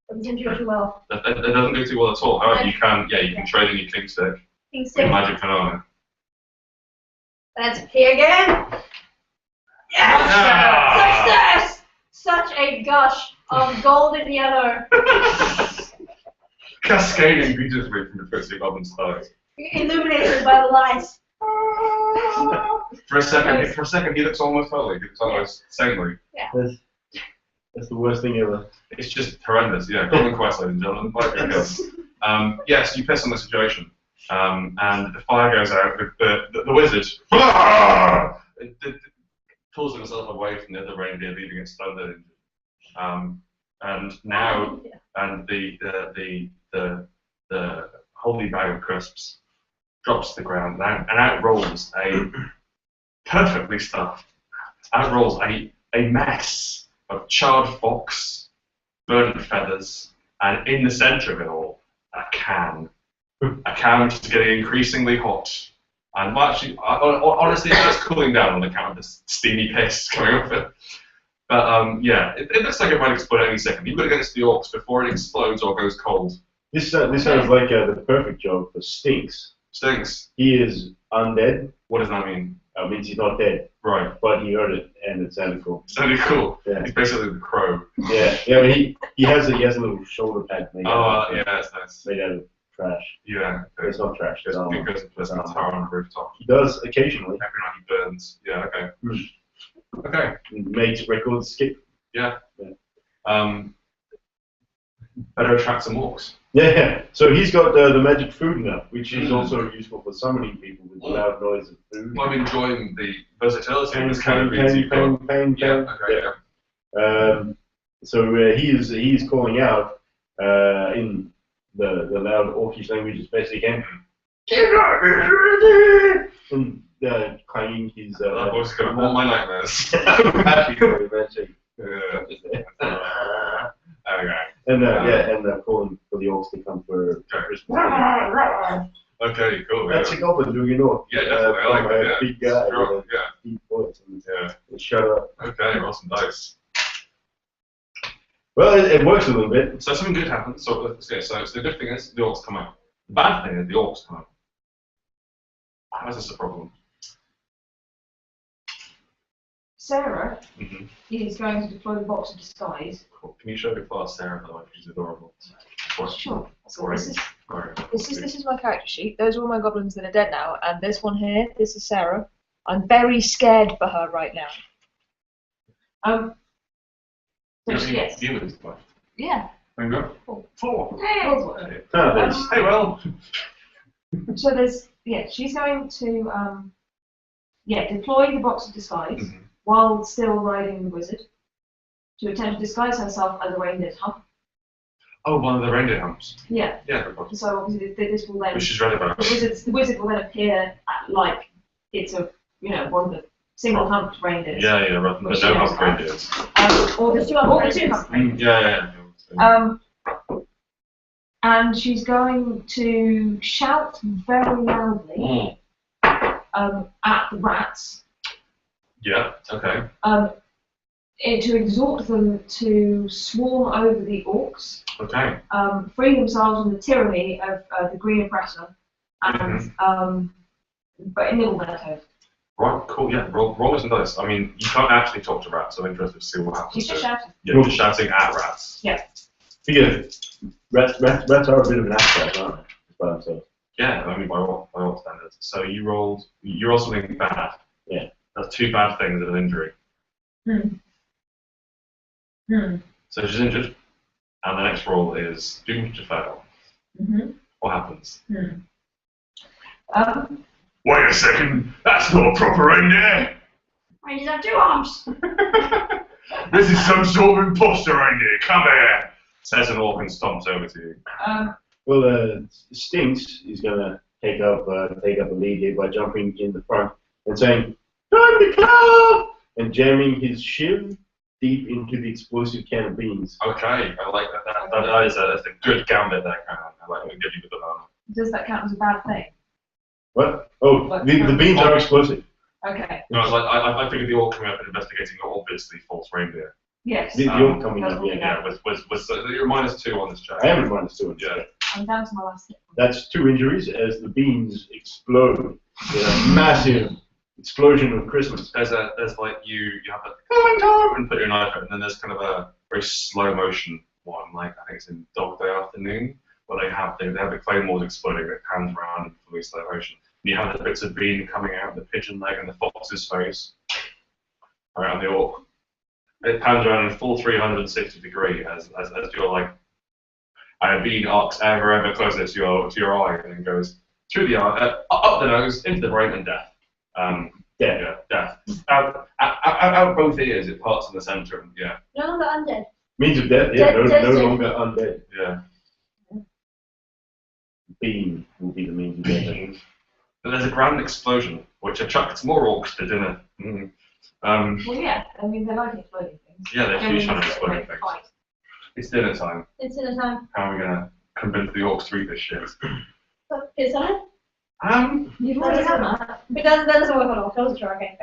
Doesn't seem to go too well. That doesn't go too well at all. However, you can trade in your king stick King with stick. magic banana. Let's pee again. Yes! Ah! Success! Such a gush of golden yellow. Cascading beautifully from the Twisted Goblin's thighs. Illuminated by the light. For a second, he looks almost holy. He looks almost saintly. That's the worst thing ever. It's just horrendous. Yeah, Goblin Quest, ladies and gentlemen. Yes, you piss on the situation, and the fire goes out. The wizard pulls himself away from the other reindeer, leaving it stunned. And now, and the holy bag of crisps drops to the ground, and out rolls a perfectly stuffed. Out rolls a mess of charred fox, burnt feathers, and in the centre of it all, a can. A can which is getting increasingly hot. And well, actually, honestly, it's cooling down on account of this steamy piss coming off it. But yeah, it looks like it might explode any second. You've got to get it to the orcs before it explodes or goes cold. This sounds like the perfect job for Stinks. Stinks. He is undead. What does that mean? Means he's not dead. Right. But he heard it, and it sounded cool. Sounded cool. Yeah. He's basically the crow. Yeah. But he has a little shoulder pad made out of, Yeah, that's nice. made out of trash. Yeah. It's not trash. It's armor. Because there's a tower on the rooftop. He does occasionally. Every night he burns. Yeah, okay. Mm. Okay. Makes records skip. Yeah. Better attract some orcs. Yeah. So he's got the magic food now, which is also useful for summoning people with loud noise of food. I'm enjoying the versatility of this Pain, kind Yeah, okay, yeah. So he is calling out in the loud orcish language as best he can. And clanging his. That voice is going to haunt my nightmares. I'm happy for you, Magic. Okay. And calling for the orcs to come for Christmas. Okay, cool. That's a goblin doing it all. Yeah, definitely. I like that. Big guy Sure, with a yeah. deep voice. And, Yeah. shut up. Okay, roll some dice. Well, it works a little bit. So something good happens. So the good thing is the orcs come out. The bad thing is the orcs come out. How is this a problem? Sarah Mm-hmm. is going to deploy the box of disguise. Cool. Can you show me class Sarah, by the way? She's adorable. Sure. So Great. this is my character sheet. Those are all my goblins that are dead now, and this one here, this is Sarah. I'm very scared for her right now. So You yes. deal with this life. Yeah. There you go. 4. Hey. Hey, well. So she's going to deploy the box of disguise while still riding the wizard to attempt to disguise herself as a reindeer's hump. Oh, one of the reindeer humps. Yeah. Yeah, of course. So obviously this will then. Which is relevant. The wizard will then appear like it's one of the single humped reindeers. Yeah, rather than the no hump reindeers. Or the two humped reindeers. Yeah. And she's going to shout very loudly at the rats. Yeah, okay. To exhort them to swarm over the orcs. Okay. Free themselves from the tyranny of the green oppressor, and but enable their toes. Right, cool, yeah. Roll some dice. I mean, you can't actually talk to rats, so I'm interested to see what happens. She's just shouting. Yeah, just shouting at rats. Yeah. Yeah. Rats are a bit of an asset, aren't they? By themselves. Yeah, I mean, by what standards? So you rolled something bad. Yeah. That's 2 bad things and an injury. So she's injured, and the next roll is doomed to fail. What happens? Wait a second, that's not a proper reindeer! Reindeers have 2 arms! This is some sort of imposter reindeer, come here! Says an orc and stomps over to you. Well, Stinks is going to take up the lead here by jumping in the front and saying, "Time to club!" and jamming his shiv deep into the explosive can of beans. Okay, I like that. That's a good gambit there, Cameron. I like to give you the banana. Does that count as a bad thing? What? Oh, the beans are explosive. Okay. No, I figured the orc coming up and investigating an obviously false reindeer. Yes. The orc coming up, Yeah, you're -2 on this check. I am at -2 on this check. I'm down to my last hit. That's 2 injuries as the beans explode in a massive explosion of Christmas. There's like you have a coming time and put your knife out, and then there's kind of a very slow motion one, like I think it's in Dog Day Afternoon, where they have the claymores exploding that pans around in fully slow motion. And you have the bits of bean coming out, the pigeon leg and the fox's face, around the orc. It pans around in full 360 degree as you're like, and a bean arcs ever closer to your eye, and then goes through the eye, up the nose, into the brain, and death. Death. Out both ears, it parts in the centre, and No longer undead. Means of death, yeah, no longer undead. Yeah. Bean will be the means of death. But there's a grand explosion, which attracts more orcs to dinner. Well, yeah, I mean, they like exploding things. Yeah, they're huge on exploding things. It's dinner time. It's dinner time. How are we gonna convince the orcs to eat this shit? Is that You've already done that. But that doesn't work at all. I wasn't sure. Okay.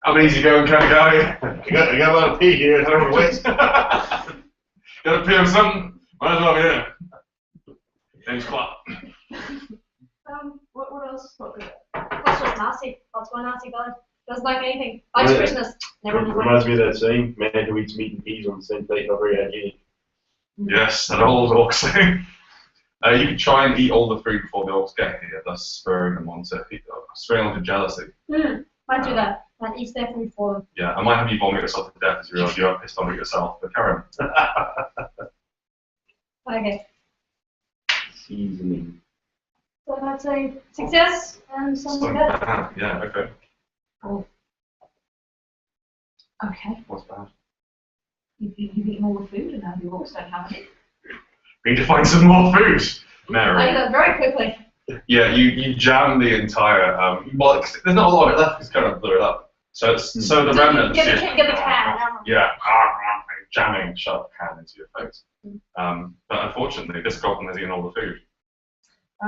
I'm an easygoing kind of guy. I got a lot of pee here. I don't want to waste. Gotta pee on something. Might as well be here. Name's Clark. What else? That's just nasty. That's one nasty guy. Doesn't like anything. Likes Christmas. Never reminds me of that saying, man who eats meat and peas on the same plate, not very hygienic. Yes, that old orc saying. You can try and eat all the food before the orcs get here, thus spurring them on to jealousy. Might do that. Might eat their food for them. Yeah, I might have you vomit yourself to death as you're pissed on it yourself, but carry on. Okay. Seasoning. So that's a success and something better. Yeah, okay. Oh. Okay. What's bad? You've eaten all the food and now the orcs don't have it. We need to find some more food, Mary. I did that very quickly. Yeah, you jam the entire. Well, there's not a lot of it left. It's kind of blew it up. So the remnants. Get the can. Yeah, jamming shut the can into your face. But unfortunately, this goblin has eaten all the food.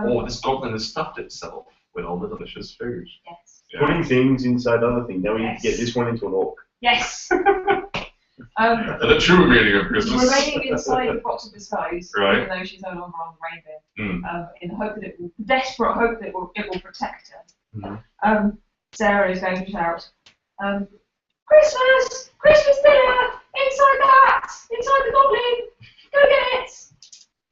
Or this goblin has stuffed itself with all the delicious food. Yes. Yeah. Putting things inside other things. Now we need to get this one into an orc. Yes. The true meaning of Christmas. Remaining inside the box of disguise, Right. even though she's no longer on the reindeer, in the hope that it will, desperate hope that it will protect her. Sarah is going to shout, "Christmas! Christmas dinner! Inside that! Inside the goblin! Go get it!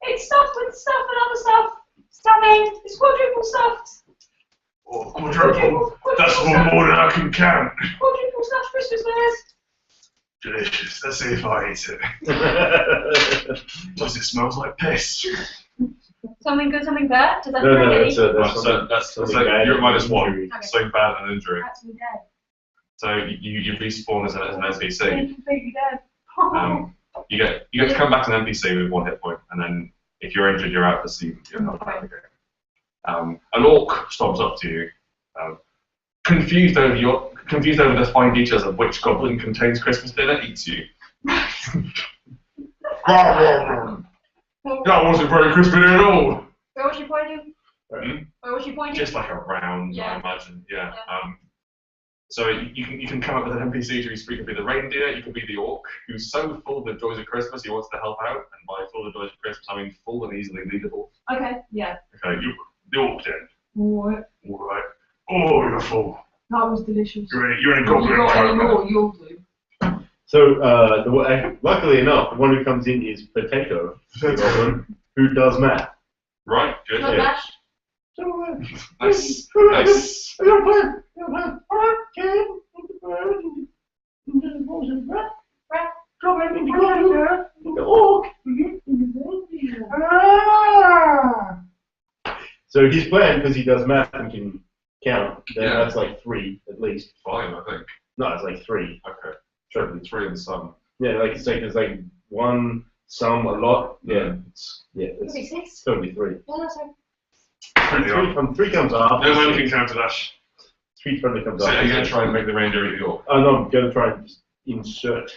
It's stuffed with stuff and other stuff. Stuffing! It's quadruple stuffed. Oh, quadruple! That's one more than I can count. Quadruple stuffed Christmas bears. Delicious. Let's see if I eat it. Does it smells like piss? Something good, something bad? Does that No, bring any? That's something so bad you're and minus one. injury. Okay. Something bad and injury. That's me dead. So you respawn as an NPC. I'm completely dead. You get to come back as an NPC with 1 hit point, and then if you're injured, you're out for season. You're not out again. An orc stomps up to you, confused over the fine details of which goblin contains Christmas dinner, eats you. That wasn't very crispy at all. Where was she pointing? Hmm? Where was she pointing? Just like around, Yeah. I imagine. Yeah. So you can come up with an NPC who could be the reindeer, you could be the orc, who's so full of the joys of Christmas he wants to help out, and by full of the joys of Christmas I mean full and easily leadable. Okay, yeah. Okay, the orc then. Alright. Alright. Oh, you're full. That was delicious. You're in a If goblin you got any coma. more, you'll do. So, luckily enough, the one who comes in is Potato, the goblin, who does math. Right, good. Not Yeah. much. Nice. Nice. So his plan, because he does math and can count, then Yeah. that's like 3 at least. Fine, I think. No, it's like 3. Okay. Sure, 3 and some. Yeah, like it's like 1, some, a lot. Yeah, it's 36? totally 3. Yeah, that's right. Pretty odd. 3 comes after. No man can counter that. 3 totally comes So after. are you going to try and make the reindeer eat the orc? Oh no, I'm going to try and just insert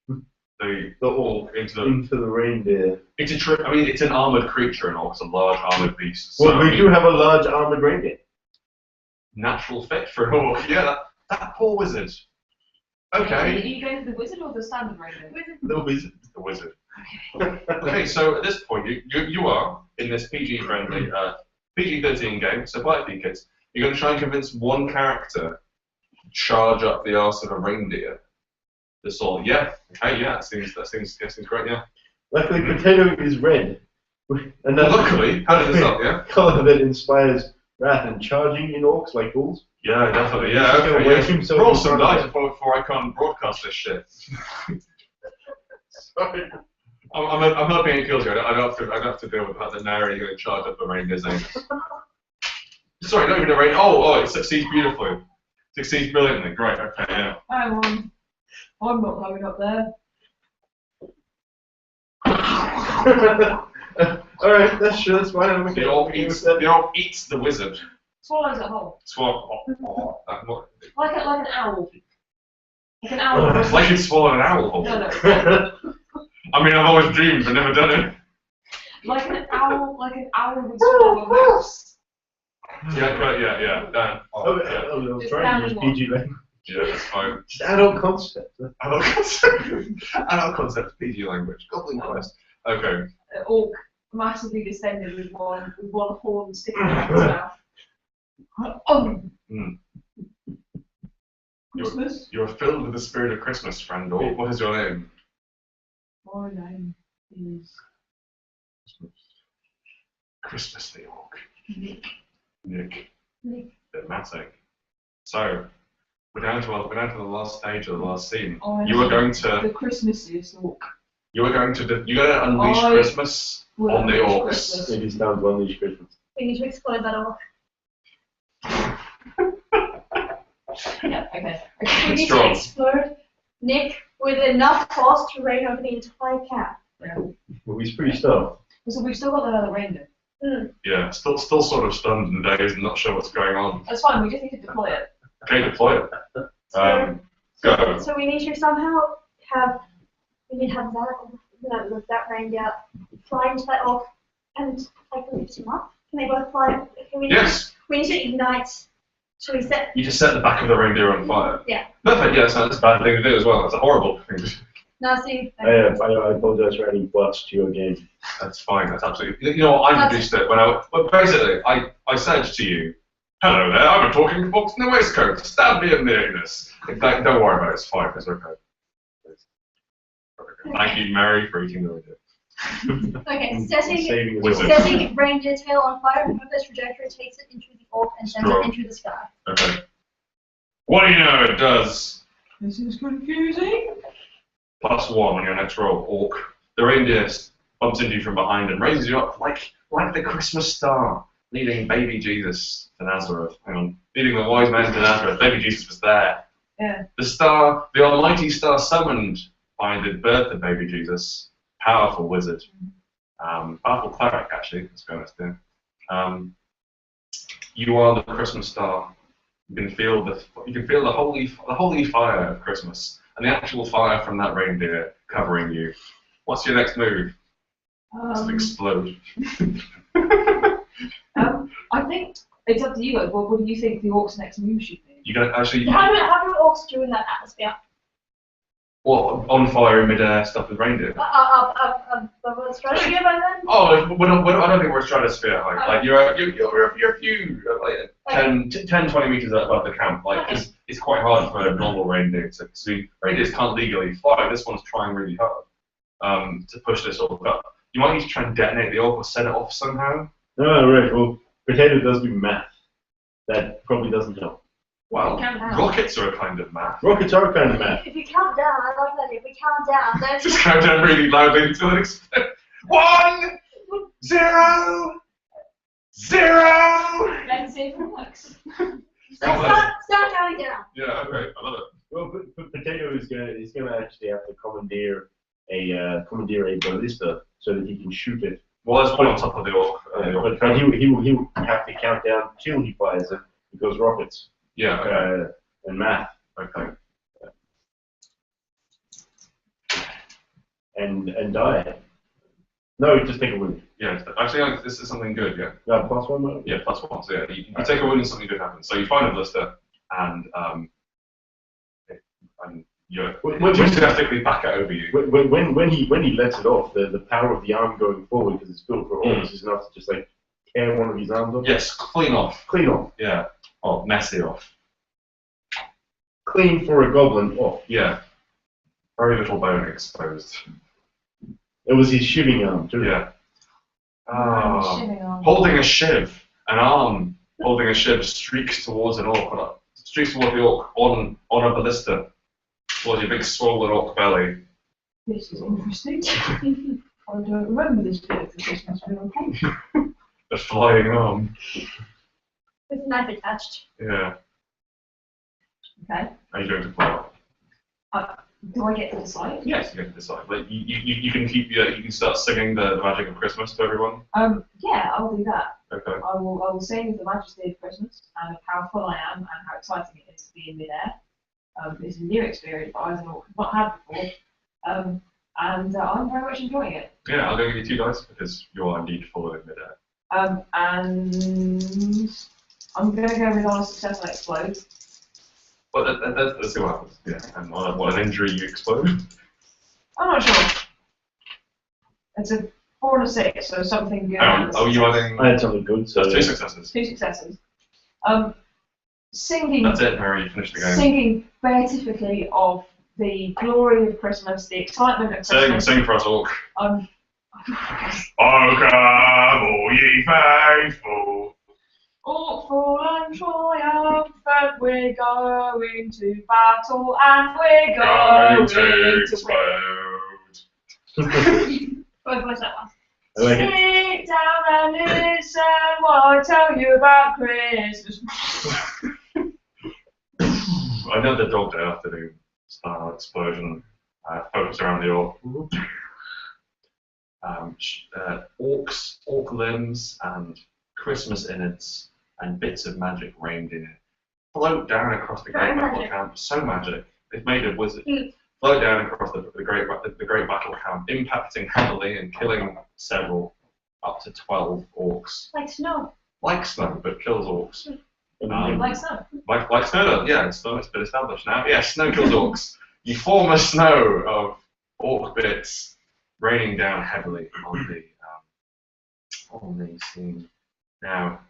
The the orc into into the reindeer. It's it's an armored creature and orc's a large armored beast. Well, So, we do have a large armored reindeer. natural fit for an orc. Yeah, that poor wizard. Are Okay. you going for the wizard or the standard ranger? The wizard. The wizard. Okay, so at this point, you are in this PG-friendly, PG-13 game, so quite a few kids. You're going to try and convince one character to charge up the arse of a reindeer. This all, yeah, okay, yeah, that seems great, yeah. Luckily, Potato is red. And that's Luckily, how did this up, yeah? color that inspires wrath and charging in orcs like bulls. Yeah, definitely, yeah, He's gonna okay, wake yeah. himself Roll in some front of dice it. before I can't broadcast this shit. Sorry. I'm hoping it kills you. I don't have to deal with that. The narrator going to charge up a reindeer's anus. Sorry, not even a reindeer. Oh, it succeeds beautifully. Succeeds brilliantly. Great. Okay, yeah. Hang on. I'm not going up there. Alright, that's fine. I'm okay. The orc eats the wizard. Swallows it whole. Like Like an owl. Like an owl. it's like it's swallowed an owl whole. No. I mean, I've always dreamed, but never done it. Like an owl would swallow a mouse. Yeah, right, yeah. I was trying to use PG language. Yeah, that's fine. Just adult concept. Adult concept, PG language. Goblin Quest. Okay. Orc massively distended with one horn sticking out of his mouth. Christmas? You're filled with the spirit of Christmas, friend. Orc. What is your name? My name is Christmas the Orc. Nick. Nick. Matting. So, we're down to the last stage of the last scene. You were going to the Christmasiest orc. you're going to unleash Christmas on the orcs. Christmas. Maybe it's time to unleash Christmas. We need to explode that orc. Yeah, okay. We need Strong. to explode Nick with enough force to rain over the entire camp. Well, he's pretty stuffed. So we've still got the reindeer. Yeah, still sort of stunned and dazed and not sure what's going on. That's fine, we just need to deploy it. Okay, deploy it. Go. So we need to somehow have that reindeer fly into that orc and like lift him up. Can they both fly? Yes. We need to ignite. Shall we set? You just set the back of the reindeer on fire. Yeah. Perfect, yeah, that's a bad thing to do as well. That's a horrible thing to do. Now see. I apologize for adding butts to your game. That's fine, that's absolutely... You know what, I introduced it when basically, I said to you, hello there, I'm a talking fox in the waistcoat, stab me in the anus. Like, don't worry about it, it's fine, it's okay. Thank you, Mary, for eating the reindeer. Okay, setting Wizard. setting reindeer tail on fire. Remove this trajectory takes it into the orc and sends Strong. it into the sky. Okay. What do you know it does? This is confusing. +1 on your next roll, orc. The reindeer bumps into you from behind and raises you up like the Christmas star, leading baby Jesus to Nazareth. Hang on. Leading the wise men to Nazareth. Baby Jesus was there. Yeah. The star, the almighty star summoned by the birth of baby Jesus. Powerful wizard. Powerful cleric, actually, let's be honest here. You are the Christmas star. You can feel the holy fire of Christmas, and the actual fire from that reindeer covering you. What's your next move? Does it explode? I think it's up to you guys. What do you think the orc's next move should be? You can actually. How do orcs do in that atmosphere? What, on fire in midair stuff with reindeer? What strategy by then? Oh, I don't think we're stratosphere height. Like you're a few like 10, 20 meters above the camp. Like it's quite hard for a normal reindeer to see. Reindeers can't legally fly. This one's trying really hard to push this orc up. You might need to try and detonate the orc or set it off somehow. Oh, right. Well, Potato does do math. That probably doesn't help. Well, rockets are a kind of math. Rockets are a kind of math. If you count down, I love that. If we count down, then Just count down really loudly until it explodes. 1, 0, 0. Let's see if it works. start counting down. Yeah, okay, I love it. Well, Potato is gonna actually have to commandeer a ballista so that he can shoot it. Well, let's put it on top of the orc. But he will have to count down till he fires it because rockets. Yeah, okay. And math. Okay. And die. No, just take a wound. Yeah, actually, this is something good, yeah. No, +1 mode? Yeah, +1. So, yeah, you take a wound and something good happens. So, you find a blister, and you're enthusiastically back it over you. When he lets it off, the power of the arm going forward, because it's built for orcs, is enough to just like tear one of his arms off. Yes, clean off. Clean off. Yeah. Oh, messy off. Clean for a goblin off. Yeah. Very little bone exposed. It was his shivving arm, too. Yeah. Holding a shiv, an arm holding a shiv streaks towards an orc, streaks towards the orc on a ballista, towards your big swollen orc belly. This is interesting. I don't remember this bit of the Christmas film. The flying arm. With a knife attached. Yeah. Okay. Are you going to play it? Do I get to decide? Yes, you get to decide. Like you can keep you can start singing the magic of Christmas to everyone. Yeah, I'll do that. Okay. I will sing the majesty of Christmas and how full I am and how exciting it is to be in midair. It's a new experience that I have not had before. And I'm very much enjoying it. Yeah, I'll go give you 2 dice because you are indeed full in midair. And I'm going to go with on a success and explode. Well, let's see what happens. Yeah, and on an injury you explode. I'm not sure. It's a 4 and a 6, so something good. You adding? I had something good, so... That's 2 successes. 2 successes. Singing. That's it, Mary. You finished the game. Singing beatifically of the glory of Christmas, the excitement of Christmas. Sing for us, Orc. Oh, come, all ye faithful. All full and triumphant, we're going to battle and we're going to explode. What was that one? I like it. Sit down and listen while I tell you about Christmas. Another dog day afternoon. Star explosion. Focus around the orc. Orc limbs and Christmas innards and bits of magic reindeer float down across the great battle camp. So magic. It's made of wizard. Float down across the great battle camp, impacting heavily and killing several, up to 12 orcs. Like snow. Like snow, but kills orcs. Like so. Like snow. Yeah, it's been established now. Yeah, snow kills orcs. You form a snow of orc bits raining down heavily on the scene. Now,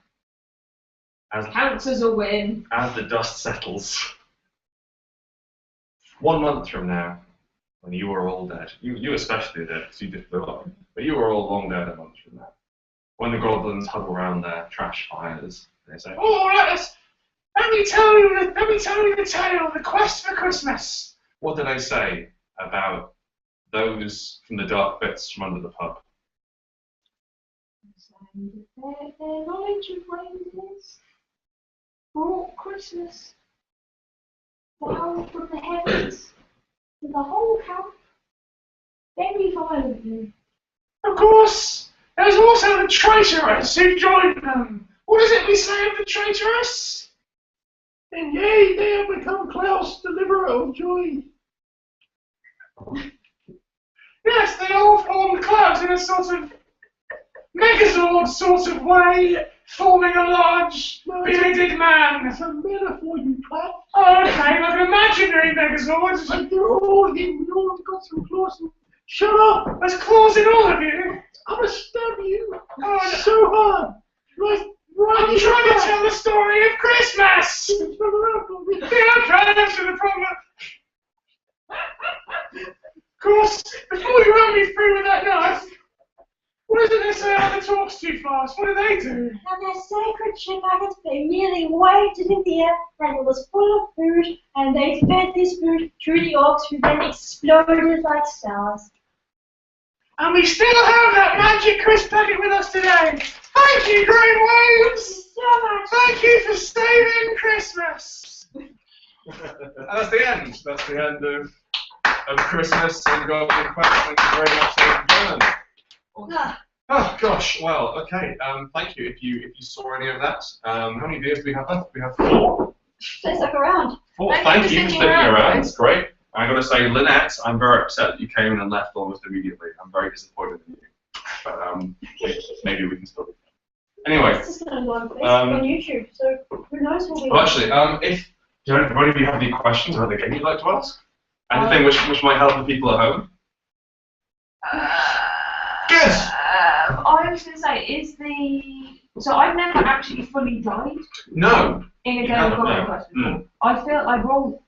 Counts as a win. as the dust settles, 1 month from now, when you are all dead, you especially dead because you just blew up, but you are all long dead a month from now. When the goblins huddle around their trash fires, they say, "Oh, let me tell you the tale, the quest for Christmas." What do they say about those from the dark bits from under the pub. Their knowledge of reindeers brought Christmas down from the heavens to the whole camp very violently. Of course, there's also the traitoress who joined them. What does it we say of the traitoress? And yea, they have become Klaus, deliverer of joy. Yes, they all formed clouds in a sort of Megazord sort of way, forming a large bearded man. It's a metaphor, you twat. Oh, okay, like an imaginary Megazord. Like they're all him, we all got some claws. Shut up! There's claws in all of you. I'm gonna stab you Oh, so hard. Right I'm trying to tell the story of Christmas. Turn around, Goblin. Yeah, okay, that's the problem. Of course, before you run me through with that knife, what is it they say how the talk's too fast? What do they do? And their sacred ship packets merely waved it in the air, and it was full of food, and they fed this food through the orcs, who then exploded like stars. And we still have that magic crisp packet with us today. Thank you, Great Waves! So much. Thank you for saving Christmas! And that's the end. That's the end of Christmas and Goblin Quest. Thank you very much for joining. Oh gosh, well, okay. Thank you. If you saw any of that, how many videos do we have left? We have 4. They stuck around. 4. Thank you for sticking around. It's great. I'm going to say, Lynette, I'm very upset that you came in and left almost immediately. I'm very disappointed in you. But maybe we can still do that. Anyway. This is going to go on Facebook and YouTube, so who knows what we Well, actually, if any of you have any questions about the game you'd like to ask, anything which might help the people at home. Good. I was going to say, so I've never actually fully died. No. In a game of Goblin Quest before. I feel I rolled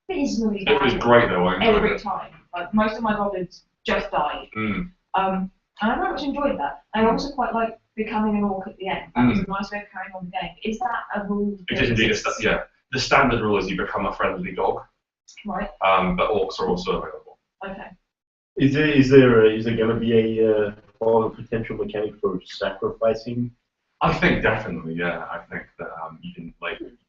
abysmally It was bad great though. I enjoyed every it. time. Like most of my goblins just died. Mm. And I very much enjoyed that. I also quite like becoming an orc at the end. That was a nice way of carrying on the game. Is that a rule? It is indeed yeah. The standard rule is you become a friendly dog. Right. But orcs are also available. Okay. Is there going to be a potential mechanic for sacrificing? I think definitely, yeah. I think that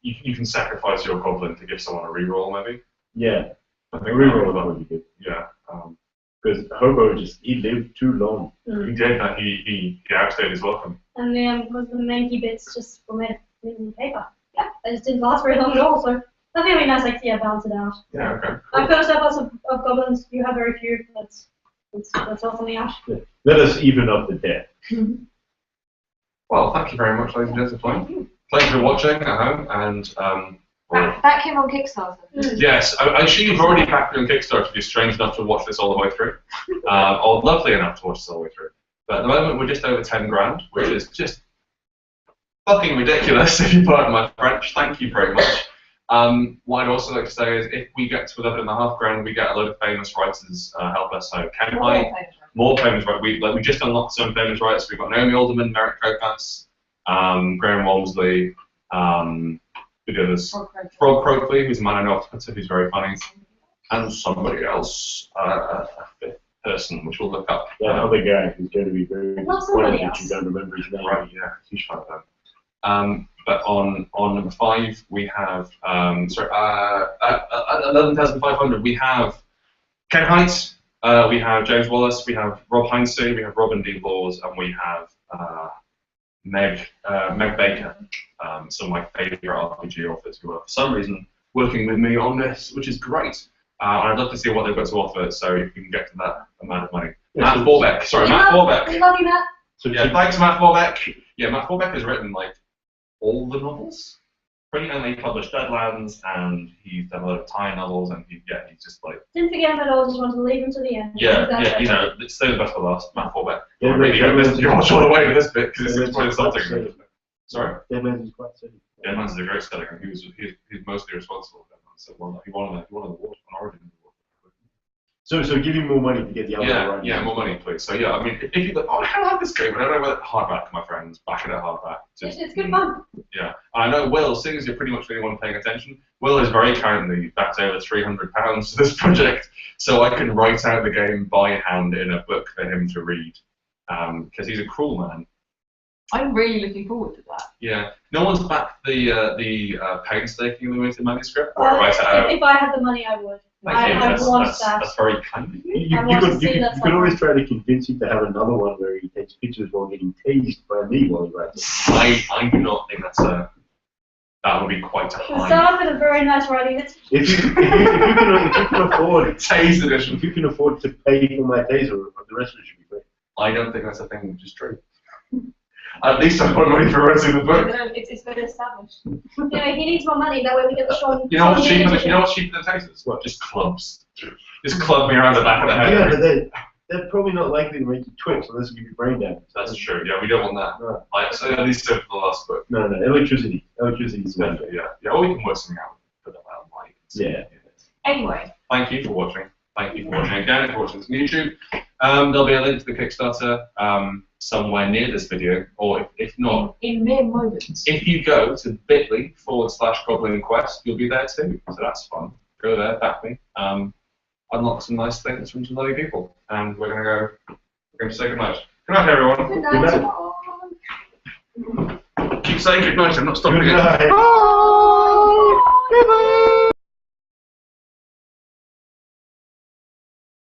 you can sacrifice your goblin to give someone a reroll, maybe. Yeah, I a think reroll would be good. Yeah. Because Hobo he lived too long. He did that. He outstayed his welcome. And because the manky bits just were made in paper. Yeah, they just didn't last very long at all, so I think it'd be nice like to balance it out. Yeah, okay. Cool. I've got a surplus of goblins, you have very few, let's sort something out. Yeah. Let us even up the debt. Well, thank you very much, ladies and gentlemen. Thank you for watching at home, and Back him on Kickstarter. yes, I assume you've already backed me on Kickstarter if you're strange enough to watch this all the way through, or lovely enough to watch this all the way through. But at the moment, we're just over 10 grand, which is just fucking ridiculous, if you pardon my French. Thank you very much. What I'd also like to say is, if we get to 11.5 grand, we get a load of famous writers help us. So Ken Hite, more famous writers. We just unlocked some famous writers. We've got Naomi Alderman, Merrick Copas, Graham Walmsley, who the others? Frog Croakley, who's a man I know off Twitter, who's very funny, and somebody else, a 5th person, which we'll look up. That other guy who's going to be very disappointed that you don't remember his name. Right, yeah, huge fan of them. But on number 5, we have, at 11,500, we have Ken Hite, we have James Wallace, we have Rob Heinze, we have Robin D. Laws, and we have Meg Baker, some of my favourite RPG authors who are, for some reason, working with me on this, which is great. And I'd love to see what they've got to offer, so if we can get to that amount of money. Matt Forbeck, Matt Forbeck. We love you, Matt. So yeah, thanks, Matt Forbeck. Yeah, Matt Forbeck has written, like, all the novels. And he published Deadlands, and he's done a lot of tie novels, and he's just like... Didn't forget him at all, just wanted to leave him to the end. Yeah, you know, save the best for last, Matt Forbeck. Yeah, really you watch all the way to this bit, because it's quite insulting. Sorry? Deadlands is quite silly. Deadlands is a great setting, and he's mostly responsible for Deadlands, so he won the award on Origin. So give him more money to get the other one right. Yeah, more money, please. So yeah, I mean, if you go, I kind of like this game, but I don't know whether hardback, my friends, back it at hardback. It's good fun. Yeah, and I know Will, seeing as you're pretty much the only one paying attention, Will is very kindly backed over £300 to this project, so I can write out the game by hand in a book for him to read, because he's a cruel man. I'm really looking forward to that. Yeah, no one's backed the painstaking limited manuscript. Or write it out. If I had the money, I would. I want that. That's very kind of you. You could always try to convince him to have another one where he takes pictures while getting tased by me while he writes it. I do not think that would be quite a high. Start with a very nice writing. If you can afford Tase edition. If you can afford to pay for my taser, the rest of it should be free. I don't think that's a thing, which is true. At least I want money for writing the book. It's been established. Anyway, he needs more money. That way we get the Sean. You know what's cheaper than tasers? What? Just clubs. Just club me around the back of the head. Yeah, but they're probably not likely to make you twitch unless you give you brain damage. That's true. Yeah, we don't want that. No. So at least for the last book. No, electricity. Electricity is better. Yeah. Or we can work something out. Put that out on mic. Yeah. Anyway. Thank you for watching. Thank you for watching again. If you're watching this on YouTube, there'll be a link to the Kickstarter somewhere near this video, or if not, in mere moments. If you go to bit.ly/Goblin Quest, you'll be there too. So that's fun. Go there, back me. Unlock some nice things from some lovely people, and we're going to say goodnight. Good night, everyone. Good night. Keep saying good night. I'm not stopping Good it. night. Bye. Goodbye.